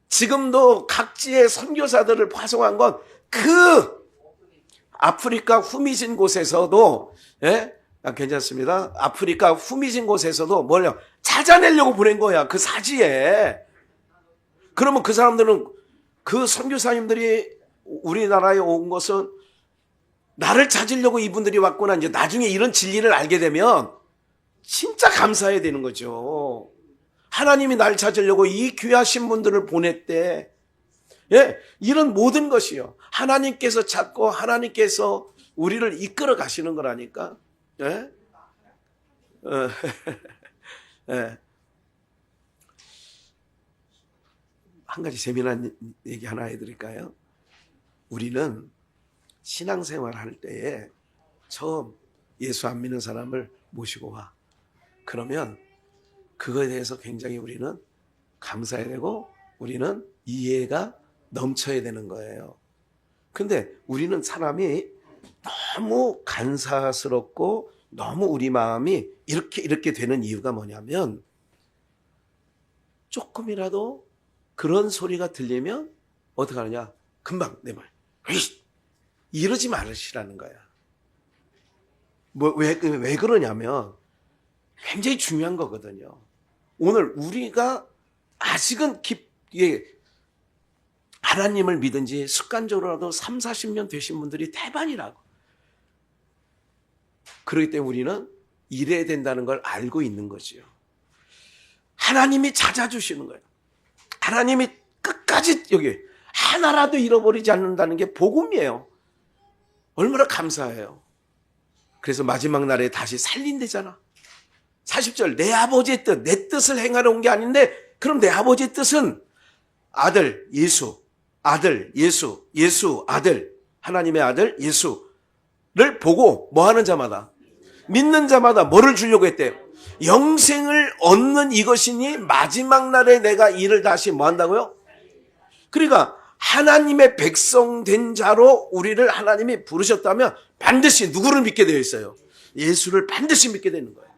지금도 각지의 선교사들을 파송한 건 그 아프리카 후미진 곳에서도, 괜찮습니다. 아프리카 후미진 곳에서도 찾아내려고 보낸 거야. 그 사지에. 그러면 그 사람들은, 그 선교사님들이 우리나라에 온 것은 나를 찾으려고 이분들이 왔구나. 이제 나중에 이런 진리를 알게 되면 진짜 감사해야 되는 거죠. 하나님이 날 찾으려고 이 귀하신 분들을 보냈대. 이런 모든 것이요. 하나님께서 찾고 하나님께서 우리를 이끌어 가시는 거라니까. 한 가지 재미난 얘기 하나 해드릴까요? 우리는 신앙생활 할 때에 처음 예수 안 믿는 사람을 모시고 와. 그러면 그거에 대해서 굉장히 우리는 감사해야 되고 우리는 이해가 넘쳐야 되는 거예요. 근데 우리는 사람이 너무 간사스럽고 너무 우리 마음이 이렇게 되는 이유가 뭐냐면 조금이라도 그런 소리가 들리면 어떻게 하느냐? 금방 내 말. 이러지 말으시라는 거야. 왜 그러냐면 굉장히 중요한 거거든요. 오늘 우리가 아직은 하나님을 믿은 지 습관적으로라도 3, 40년 되신 분들이 대반이라고. 그렇기 때문에 우리는 이래야 된다는 걸 알고 있는 거지요. 하나님이 찾아주시는 거예요. 하나님이 끝까지 여기 하나라도 잃어버리지 않는다는 게 복음이에요. 얼마나 감사해요. 그래서 마지막 날에 다시 살린대잖아. 40절 내 아버지의 뜻, 내 뜻을 행하러 온 게 아닌데 그럼 내 아버지의 뜻은 아들 예수, 아들 예수, 예수 아들, 하나님의 아들 예수, 보고 뭐 하는 자마다, 믿는 자마다 뭐를 주려고 했대요? 영생을 얻는 이것이니 마지막 날에 내가 이를 다시 뭐 한다고요? 그러니까 하나님의 백성 된 자로 우리를 하나님이 부르셨다면 반드시 누구를 믿게 되어 있어요? 예수를 반드시 믿게 되는 거예요.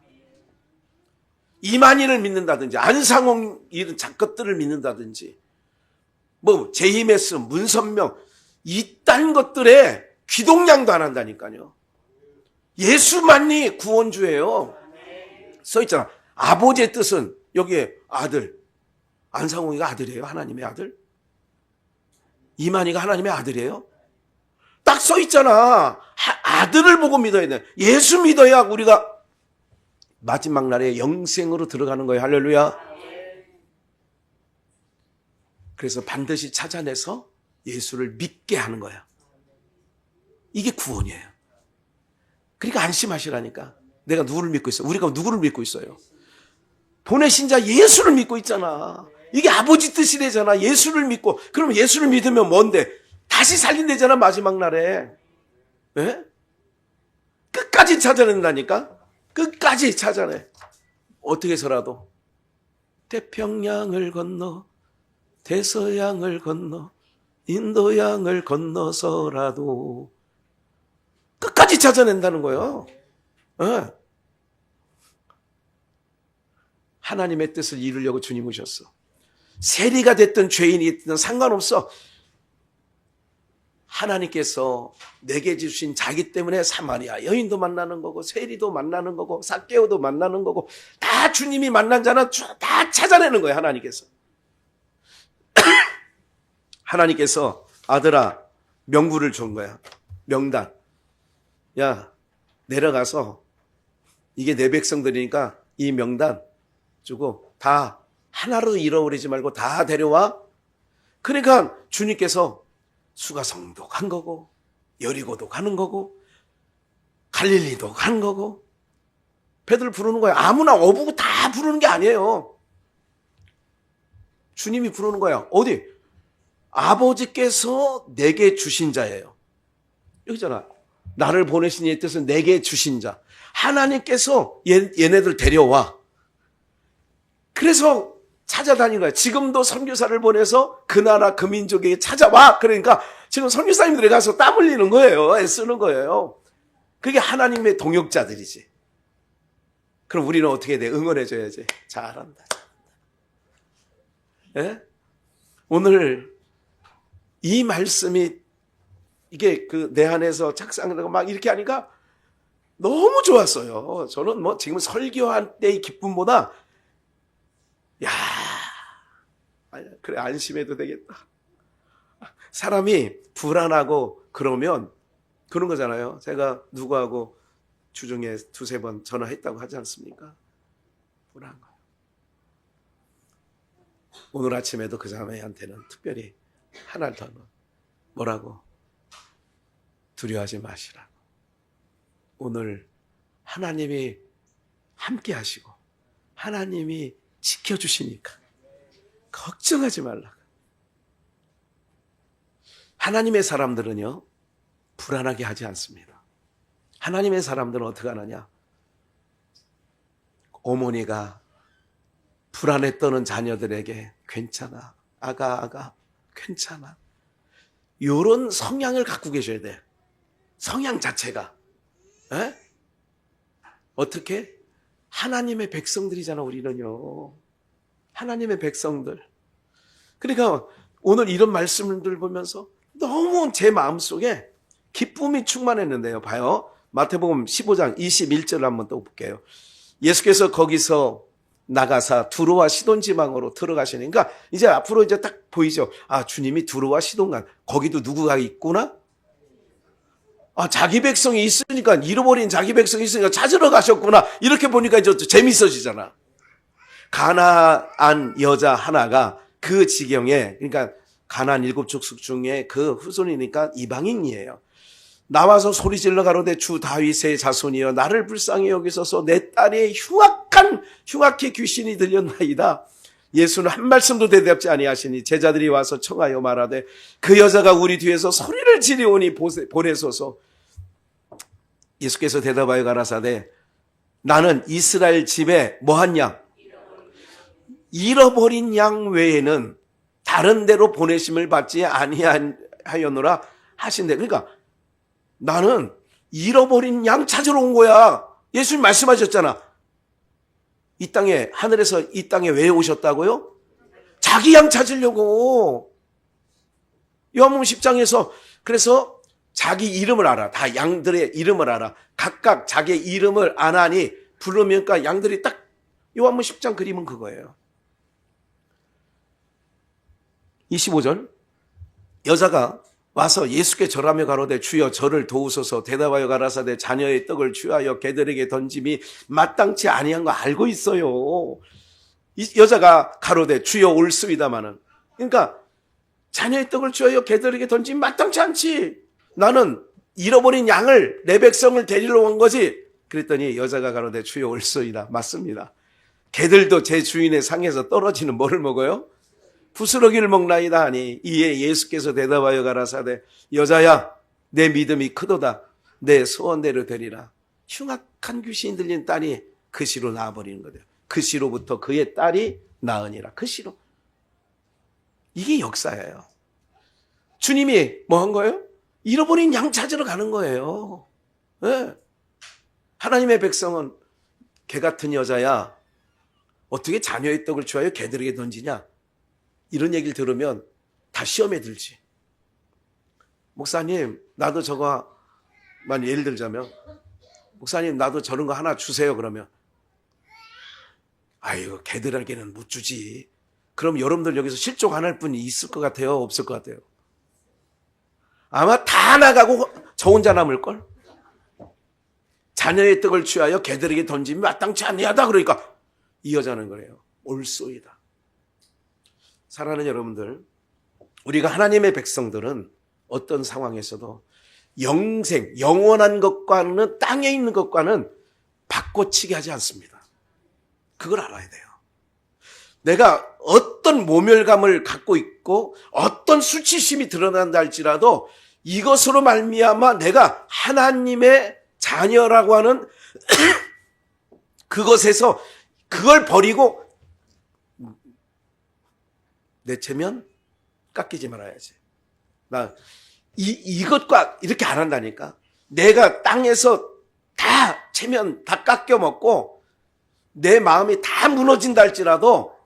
이만희를 믿는다든지 안상홍 이런 작것들을 믿는다든지 뭐 제이메스, 문선명 이딴 것들에 귀동냥도 안 한다니까요. 예수만이 구원주예요. 써있잖아. 아버지의 뜻은 여기에 아들, 안상홍이가 아들이에요. 하나님의 아들. 이만희가 하나님의 아들이에요. 딱 써있잖아. 아들을 보고 믿어야 돼. 예수 믿어야 우리가 마지막 날에 영생으로 들어가는 거예요. 할렐루야. 그래서 반드시 찾아내서 예수를 믿게 하는 거야. 이게 구원이에요. 그러니까 안심하시라니까. 내가 누구를 믿고 있어? 우리가 누구를 믿고 있어요? 보내신 자 예수를 믿고 있잖아. 이게 아버지 뜻이래잖아. 예수를 믿고. 그럼 예수를 믿으면 뭔데? 다시 살린대잖아, 마지막 날에. 네? 끝까지 찾아낸다니까? 끝까지 찾아내. 어떻게 해서라도. 태평양을 건너, 대서양을 건너, 인도양을 건너서라도 끝까지 찾아낸다는 거예요. 네. 하나님의 뜻을 이루려고 주님 오셨어. 세리가 됐든 죄인이 됐든 상관없어. 하나님께서 내게 주신 자기 때문에 사마리아 여인도 만나는 거고 세리도 만나는 거고 삭개오도 만나는 거고 다 주님이 만난 자는 다 찾아내는 거예요. 하나님께서. 하나님께서 아들아 명부를 준 거야. 명단. 야 내려가서 이게 내 백성들이니까 이 명단 주고 다 하나로 잃어버리지 말고 다 데려와. 그러니까 주님께서 수가성도 간 거고 여리고도 가는 거고 갈릴리도 간 거고 배들 부르는 거야. 아무나 어부고 다 부르는 게 아니에요. 주님이 부르는 거야. 어디? 아버지께서 내게 주신 자예요. 여기잖아. 나를 보내신 이의 뜻은 내게 주신 자. 하나님께서 얘네들 데려와. 그래서 찾아다니는 거야. 지금도 선교사를 보내서 그 나라 그 민족에게 찾아와. 그러니까 지금 선교사님들이 가서 땀 흘리는 거예요. 애쓰는 거예요. 그게 하나님의 동역자들이지. 그럼 우리는 어떻게 돼? 응원해줘야지. 잘한다. 예? 오늘 이 말씀이 이게 그 내 안에서 착상되고 막 이렇게 하니까 너무 좋았어요. 저는 뭐 지금 설교한 때의 기쁨보다 야, 그래 안심해도 되겠다. 사람이 불안하고 그러면 그런 거잖아요. 제가 누구하고 주중에 두세 번 전화했다고 하지 않습니까? 불안한 거예요. 오늘 아침에도 그 사람한테는 특별히 하나를 더 뭐라고? 두려워하지 마시라고. 오늘 하나님이 함께 하시고 하나님이 지켜주시니까 걱정하지 말라고. 하나님의 사람들은요 불안하게 하지 않습니다. 하나님의 사람들은 어떻게 하느냐? 어머니가 불안에 떠는 자녀들에게 괜찮아, 아가 괜찮아, 이런 성향을 갖고 계셔야 돼. 성향 자체가. 에? 어떻게? 하나님의 백성들이잖아. 우리는요 하나님의 백성들. 그러니까 오늘 이런 말씀들 보면서 너무 제 마음속에 기쁨이 충만했는데요. 봐요. 마태복음 15장 21절을 한번 또 볼게요. 예수께서 거기서 나가사 두로와 시돈 지방으로 들어가시니까 이제 앞으로 이제 딱 보이죠. 아, 주님이 두로와 시돈간 거기도 누구가 있구나? 아, 자기 백성이 있으니까 잃어버린 자기 백성이 있으니까 찾으러 가셨구나. 이렇게 보니까 이제 재밌어지잖아. 가나안 여자 하나가 그 지경에, 그러니까 가나안 7족속 중에 그 후손이니까 이방인이에요. 나와서 소리질러 가로되 주 다윗의 자손이여 나를 불쌍히 여기소서 내 딸의 흉악해 귀신이 들렸나이다. 예수는 한 말씀도 대답지 아니하시니 제자들이 와서 청하여 말하되 그 여자가 우리 뒤에서 소리를 지르오니 보내소서. 예수께서 대답하여 가라사대 나는 이스라엘 집에 뭐한 양? 잃어버린 양 외에는 다른 데로 보내심을 받지 아니하였노라 하신대. 그러니까 나는 잃어버린 양 찾으러 온 거야. 예수님 말씀하셨잖아. 이 땅에, 하늘에서 이 땅에 왜 오셨다고요? 자기 양 찾으려고. 요한복음 10장에서 그래서 자기 이름을 알아. 다 양들의 이름을 알아. 각각 자기의 이름을 아나니 부르니까 양들이 딱 요한복음 10장 그림은 그거예요. 25절 여자가 와서 예수께 절하며 가로되 주여 저를 도우소서. 대답하여 가라사대 자녀의 떡을 취하여 개들에게 던짐이 마땅치 아니한 거 알고 있어요. 이 여자가 가로되 주여 올소이다마는, 그러니까 자녀의 떡을 취하여 개들에게 던짐이 마땅치 않지. 나는 잃어버린 양을, 내 백성을 데리러 온 거지. 그랬더니 여자가 가로되 주여 올소이다. 맞습니다. 개들도 제 주인의 상에서 떨어지는 뭐를 먹어요? 부스러기를 먹나이다 하니 이에 예수께서 대답하여 가라사대 여자야 내 믿음이 크도다. 내 소원대로 되리라. 흉악한 귀신이 들린 딸이 그 시로 나아버리는 거예요. 그 시로부터 그의 딸이 나으니라. 그 시로. 이게 역사예요. 주님이 뭐 한 거예요? 잃어버린 양 찾으러 가는 거예요. 네. 하나님의 백성은 개 같은 여자야 어떻게 자녀의 떡을 취하여 개들에게 던지냐, 이런 얘기를 들으면 다 시험에 들지. 목사님 나도 저거만 예를 들자면, 목사님 나도 저런 거 하나 주세요 그러면 아이고 개들에게는 못 주지. 그럼 여러분들 여기서 실족 안 할 분이 있을 것 같아요? 없을 것 같아요? 아마 다 나가고 저 혼자 남을걸? 자녀의 떡을 취하여 개들에게 던짐이 마땅치 아니하다. 그러니까 이 여자는 그래요. 올소이다. 사랑하는 여러분들, 우리가 하나님의 백성들은 어떤 상황에서도 영생, 영원한 것과는, 땅에 있는 것과는 바꿔치기 하지 않습니다. 그걸 알아야 돼요. 내가 어떤 모멸감을 갖고 있고 어떤 수치심이 드러난다 할지라도 이것으로 말미암아 내가 하나님의 자녀라고 하는 그것에서 그걸 버리고 내체면 깎이지 말아야지. 나 이것과 이렇게 안 한다니까. 내가 땅에서 다 체면 다 깎여 먹고 내 마음이 다 무너진다 할지라도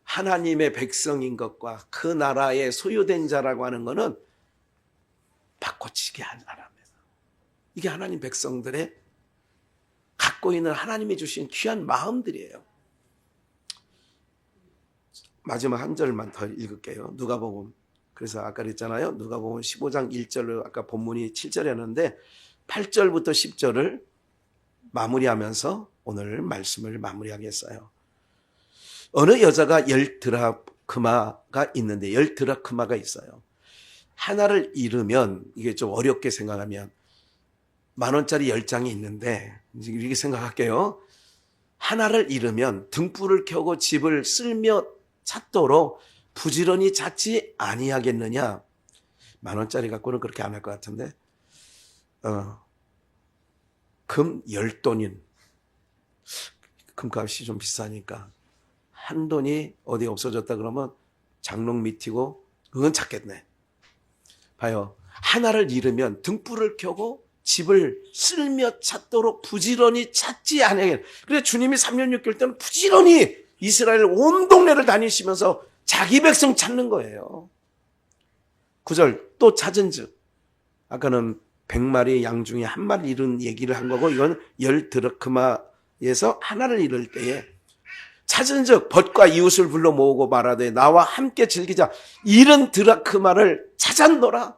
하나님의 백성인 것과 그 나라에 소유된 자라고 하는 것은 바꿔치기 안 합니다. 이게 하나님 백성들의 갖고 있는 하나님이 주신 귀한 마음들이에요. 마지막 한 절만 더 읽을게요. 누가복음. 그래서 아까 그랬잖아요. 누가복음 15장 1절로 아까 본문이 7절이었는데 8절부터 10절을 마무리하면서 오늘 말씀을 마무리하겠어요. 어느 여자가 10드라크마가 있는데 10드라크마가 있어요. 하나를 잃으면 이게 좀 어렵게 생각하면 10,000원짜리 10장이 있는데 이렇게 생각할게요. 하나를 잃으면 등불을 켜고 집을 쓸며 찾도록 부지런히 찾지 아니하겠느냐. 10,000원짜리 갖고는 그렇게 안 할 것 같은데 금 10돈인, 금값이 좀 비싸니까 한 돈이 어디 없어졌다 그러면 장롱 밑이고 그건 찾겠네. 봐요. 하나를 잃으면 등불을 켜고 집을 쓸며 찾도록 부지런히 찾지 않으면. 그래서 주님이 3년 6개월 때는 부지런히 이스라엘 온 동네를 다니시면서 자기 백성 찾는 거예요. 9절 또 찾은즉, 아까는 100마리 양 중에 한 마리 잃은 얘기를 한 거고 이건 10드라크마에서 하나를 잃을 때에 찾은즉 벗과 이웃을 불러 모으고 말하되 나와 함께 즐기자. 잃은 드라크마를 찾았노라.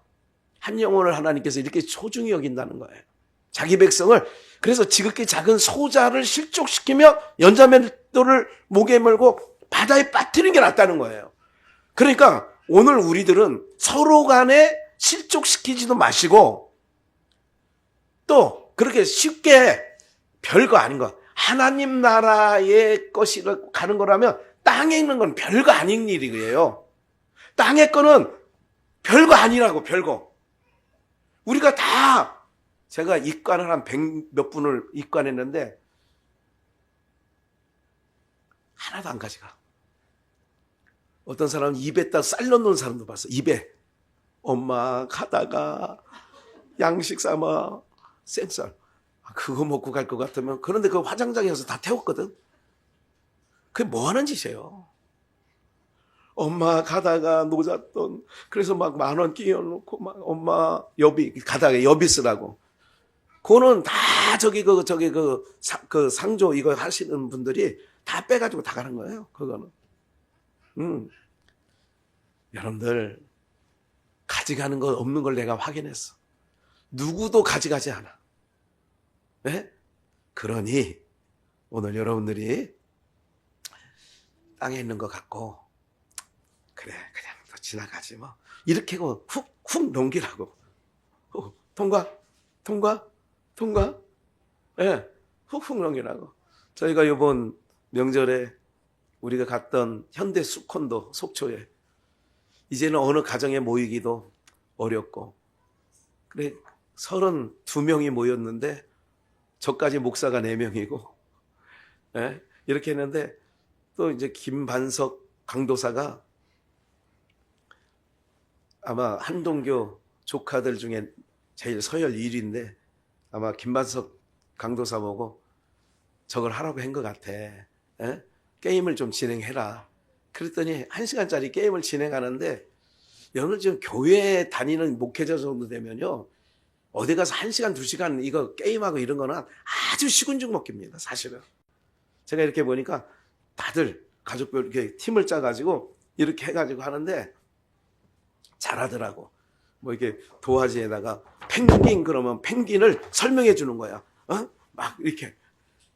한 영혼을 하나님께서 이렇게 소중히 여긴다는 거예요. 자기 백성을. 그래서 지극히 작은 소자를 실족시키며 연자맷돌을 목에 몰고 바다에 빠뜨리는 게 낫다는 거예요. 그러니까 오늘 우리들은 서로 간에 실족시키지도 마시고 또 그렇게 쉽게 별거 아닌 거, 하나님 나라의 것이라고 가는 거라면 땅에 있는 건 별거 아닌 일이에요. 땅의 거는 별거 아니라고. 별거. 우리가 다 제가 입관을 한 100 몇 분을 입관했는데 하나도 안 가져가. 어떤 사람은 입에다 쌀 넣는 사람도 봤어. 입에. 엄마 가다가 양식 삼아 생쌀. 그거 먹고 갈 것 같으면. 그런데 그 화장장에 가서 다 태웠거든. 그게 뭐 하는 짓이에요. 엄마 가다가 노잣돈. 그래서 막 10,000원 끼워놓고 막 엄마 여비 가다가 여비 쓰라고. 그거는 다 그 상조 이거 하시는 분들이 다 빼가지고 다 가는 거예요. 그거는. 여러분들 가져가는 거 없는 걸 내가 확인했어. 누구도 가져가지 않아. 네? 그러니 오늘 여러분들이 땅에 있는 것 같고 그래 그냥 또 지나가지 뭐 이렇게 하고 훅 넘기라고. 통과 예, 네, 훅 넘기라고. 저희가 이번 명절에 우리가 갔던 현대 수콘도 속초에 이제는 어느 가정에 모이기도 어렵고 그래 32명이 모였는데 저까지 목사가 4명이고 예? 이렇게 했는데 또 이제 김반석 강도사가 아마 한동교 조카들 중에 제일 서열 1위인데 아마 김반석 강도사 보고 저걸 하라고 한 것 같아. 예? 게임을 좀 진행해라. 그랬더니 1시간짜리 게임을 진행하는데 여러분 지금 교회 다니는 목회자 정도 되면요. 어디 가서 1시간, 2시간 이거 게임하고 이런 거는 아주 시군죽 먹깁니다. 사실은. 제가 이렇게 보니까 다들 가족별 이렇게 팀을 짜가지고 이렇게 해가지고 하는데 잘하더라고. 뭐 이렇게 도화지에다가 펭귄 그러면 펭귄을 설명해 주는 거야. 막 이렇게.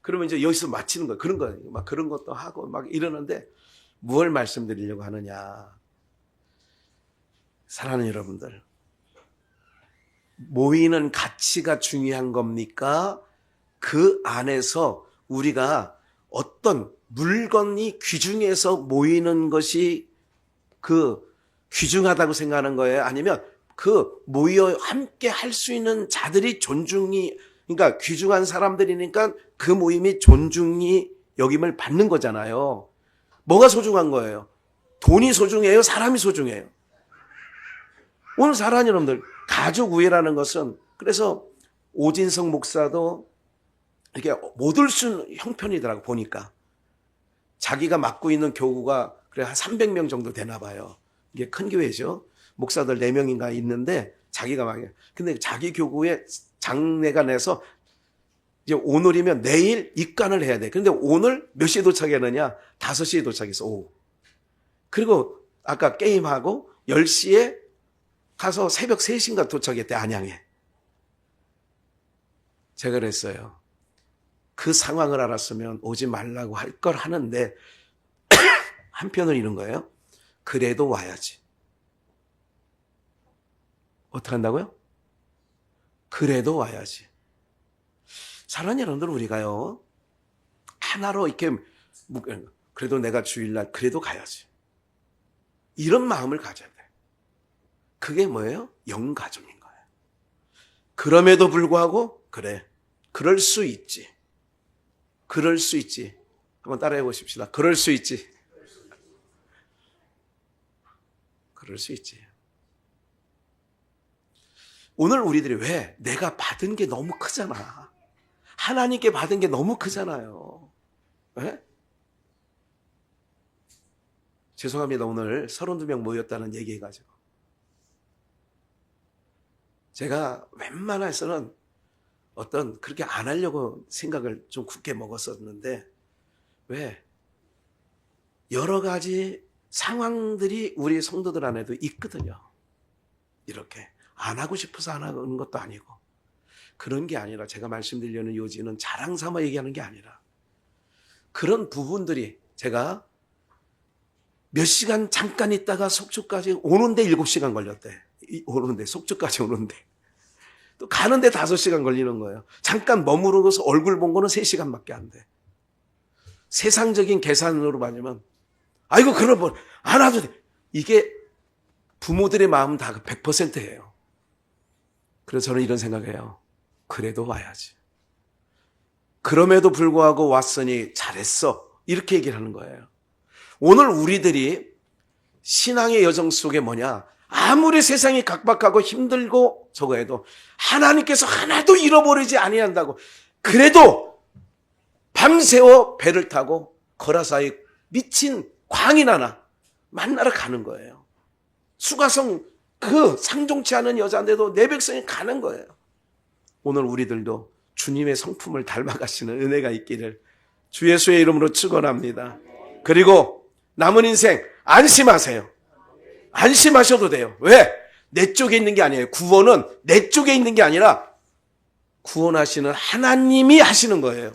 그러면 이제 여기서 마치는 거야. 그런 거, 막 그런 것도 하고 막 이러는데 무엇을 말씀드리려고 하느냐. 사랑하는 여러분들. 모이는 가치가 중요한 겁니까? 그 안에서 우리가 어떤 물건이 귀중해서 모이는 것이 그 귀중하다고 생각하는 거예요? 아니면 그 모여 함께 할 수 있는 자들이 그러니까 귀중한 사람들이니까 그 모임이 존중이 여김을 받는 거잖아요. 뭐가 소중한 거예요? 돈이 소중해요? 사람이 소중해요? 오늘 사랑하는 여러분들, 가족 우애라는 것은 그래서 오진성 목사도 이렇게 못 올 수 있는 형편이더라고 보니까. 자기가 맡고 있는 교구가 그래 한 300명 정도 되나 봐요. 이게 큰 교회죠. 목사들 4명인가 있는데 자기가 막 근데 자기 교구에 장례가 내서 이제 오늘이면 내일 입관을 해야 돼. 그런데 오늘 몇 시에 도착했느냐? 5시에 도착했어. 오후. 그리고 아까 게임하고 10시에 가서 새벽 3시인가 도착했대. 안양에. 제가 그랬어요. 그 상황을 알았으면 오지 말라고 할 걸 하는데 한편은 이런 거예요. 그래도 와야지. 어떻게 한다고요? 그래도 와야지. 사랑하는 여러분들, 우리가요, 하나로 이렇게, 그래도 내가 주일날 그래도 가야지. 이런 마음을 가져야 돼. 그게 뭐예요? 영가족인 거예요. 그럼에도 불구하고, 그래, 그럴 수 있지. 그럴 수 있지. 한번 따라해 보십시다. 그럴 수 있지. 그럴 수 있지. 오늘 우리들이 왜? 내가 받은 게 너무 크잖아. 하나님께 받은 게 너무 크잖아요. 네? 죄송합니다. 오늘 32명 모였다는 얘기해가지고. 제가 웬만해서는 어떤 그렇게 안 하려고 생각을 좀 굳게 먹었었는데 왜? 여러 가지 상황들이 우리 성도들 안에도 있거든요. 이렇게. 안 하고 싶어서 안 하는 것도 아니고 그런 게 아니라 제가 말씀드리려는 요지는 자랑 삼아 얘기하는 게 아니라 그런 부분들이 제가 몇 시간 잠깐 있다가 속초까지 오는데 7시간 걸렸대. 오는데 속초까지 오는데 또 가는데 5시간 걸리는 거예요. 잠깐 머무르고서 얼굴 본 거는 3시간밖에 안 돼. 세상적인 계산으로 봐주면 아이고 그럼 뭐 안 와도 돼. 이게 부모들의 마음은 다 100%예요. 그래서 저는 이런 생각을 해요. 그래도 와야지. 그럼에도 불구하고 왔으니 잘했어. 이렇게 얘기를 하는 거예요. 오늘 우리들이 신앙의 여정 속에 뭐냐? 아무리 세상이 각박하고 힘들고 저거 해도 하나님께서 하나도 잃어버리지 아니한다고. 그래도 밤새워 배를 타고 거라사이 미친 광인 하나 만나러 가는 거예요. 수가성 그 상종치 않은 여자인데도 내 백성이 가는 거예요. 오늘 우리들도 주님의 성품을 닮아가시는 은혜가 있기를 주 예수의 이름으로 축원합니다. 그리고 남은 인생 안심하세요. 안심하셔도 돼요. 왜? 내 쪽에 있는 게 아니에요. 구원은 내 쪽에 있는 게 아니라 구원하시는 하나님이 하시는 거예요.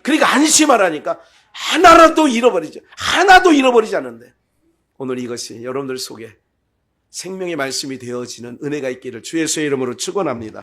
그러니까 안심하라니까. 하나라도 잃어버리죠. 하나도 잃어버리지 않는데. 오늘 이것이 여러분들 속에 생명의 말씀이 되어지는 은혜가 있기를 주 예수의 이름으로 축원합니다.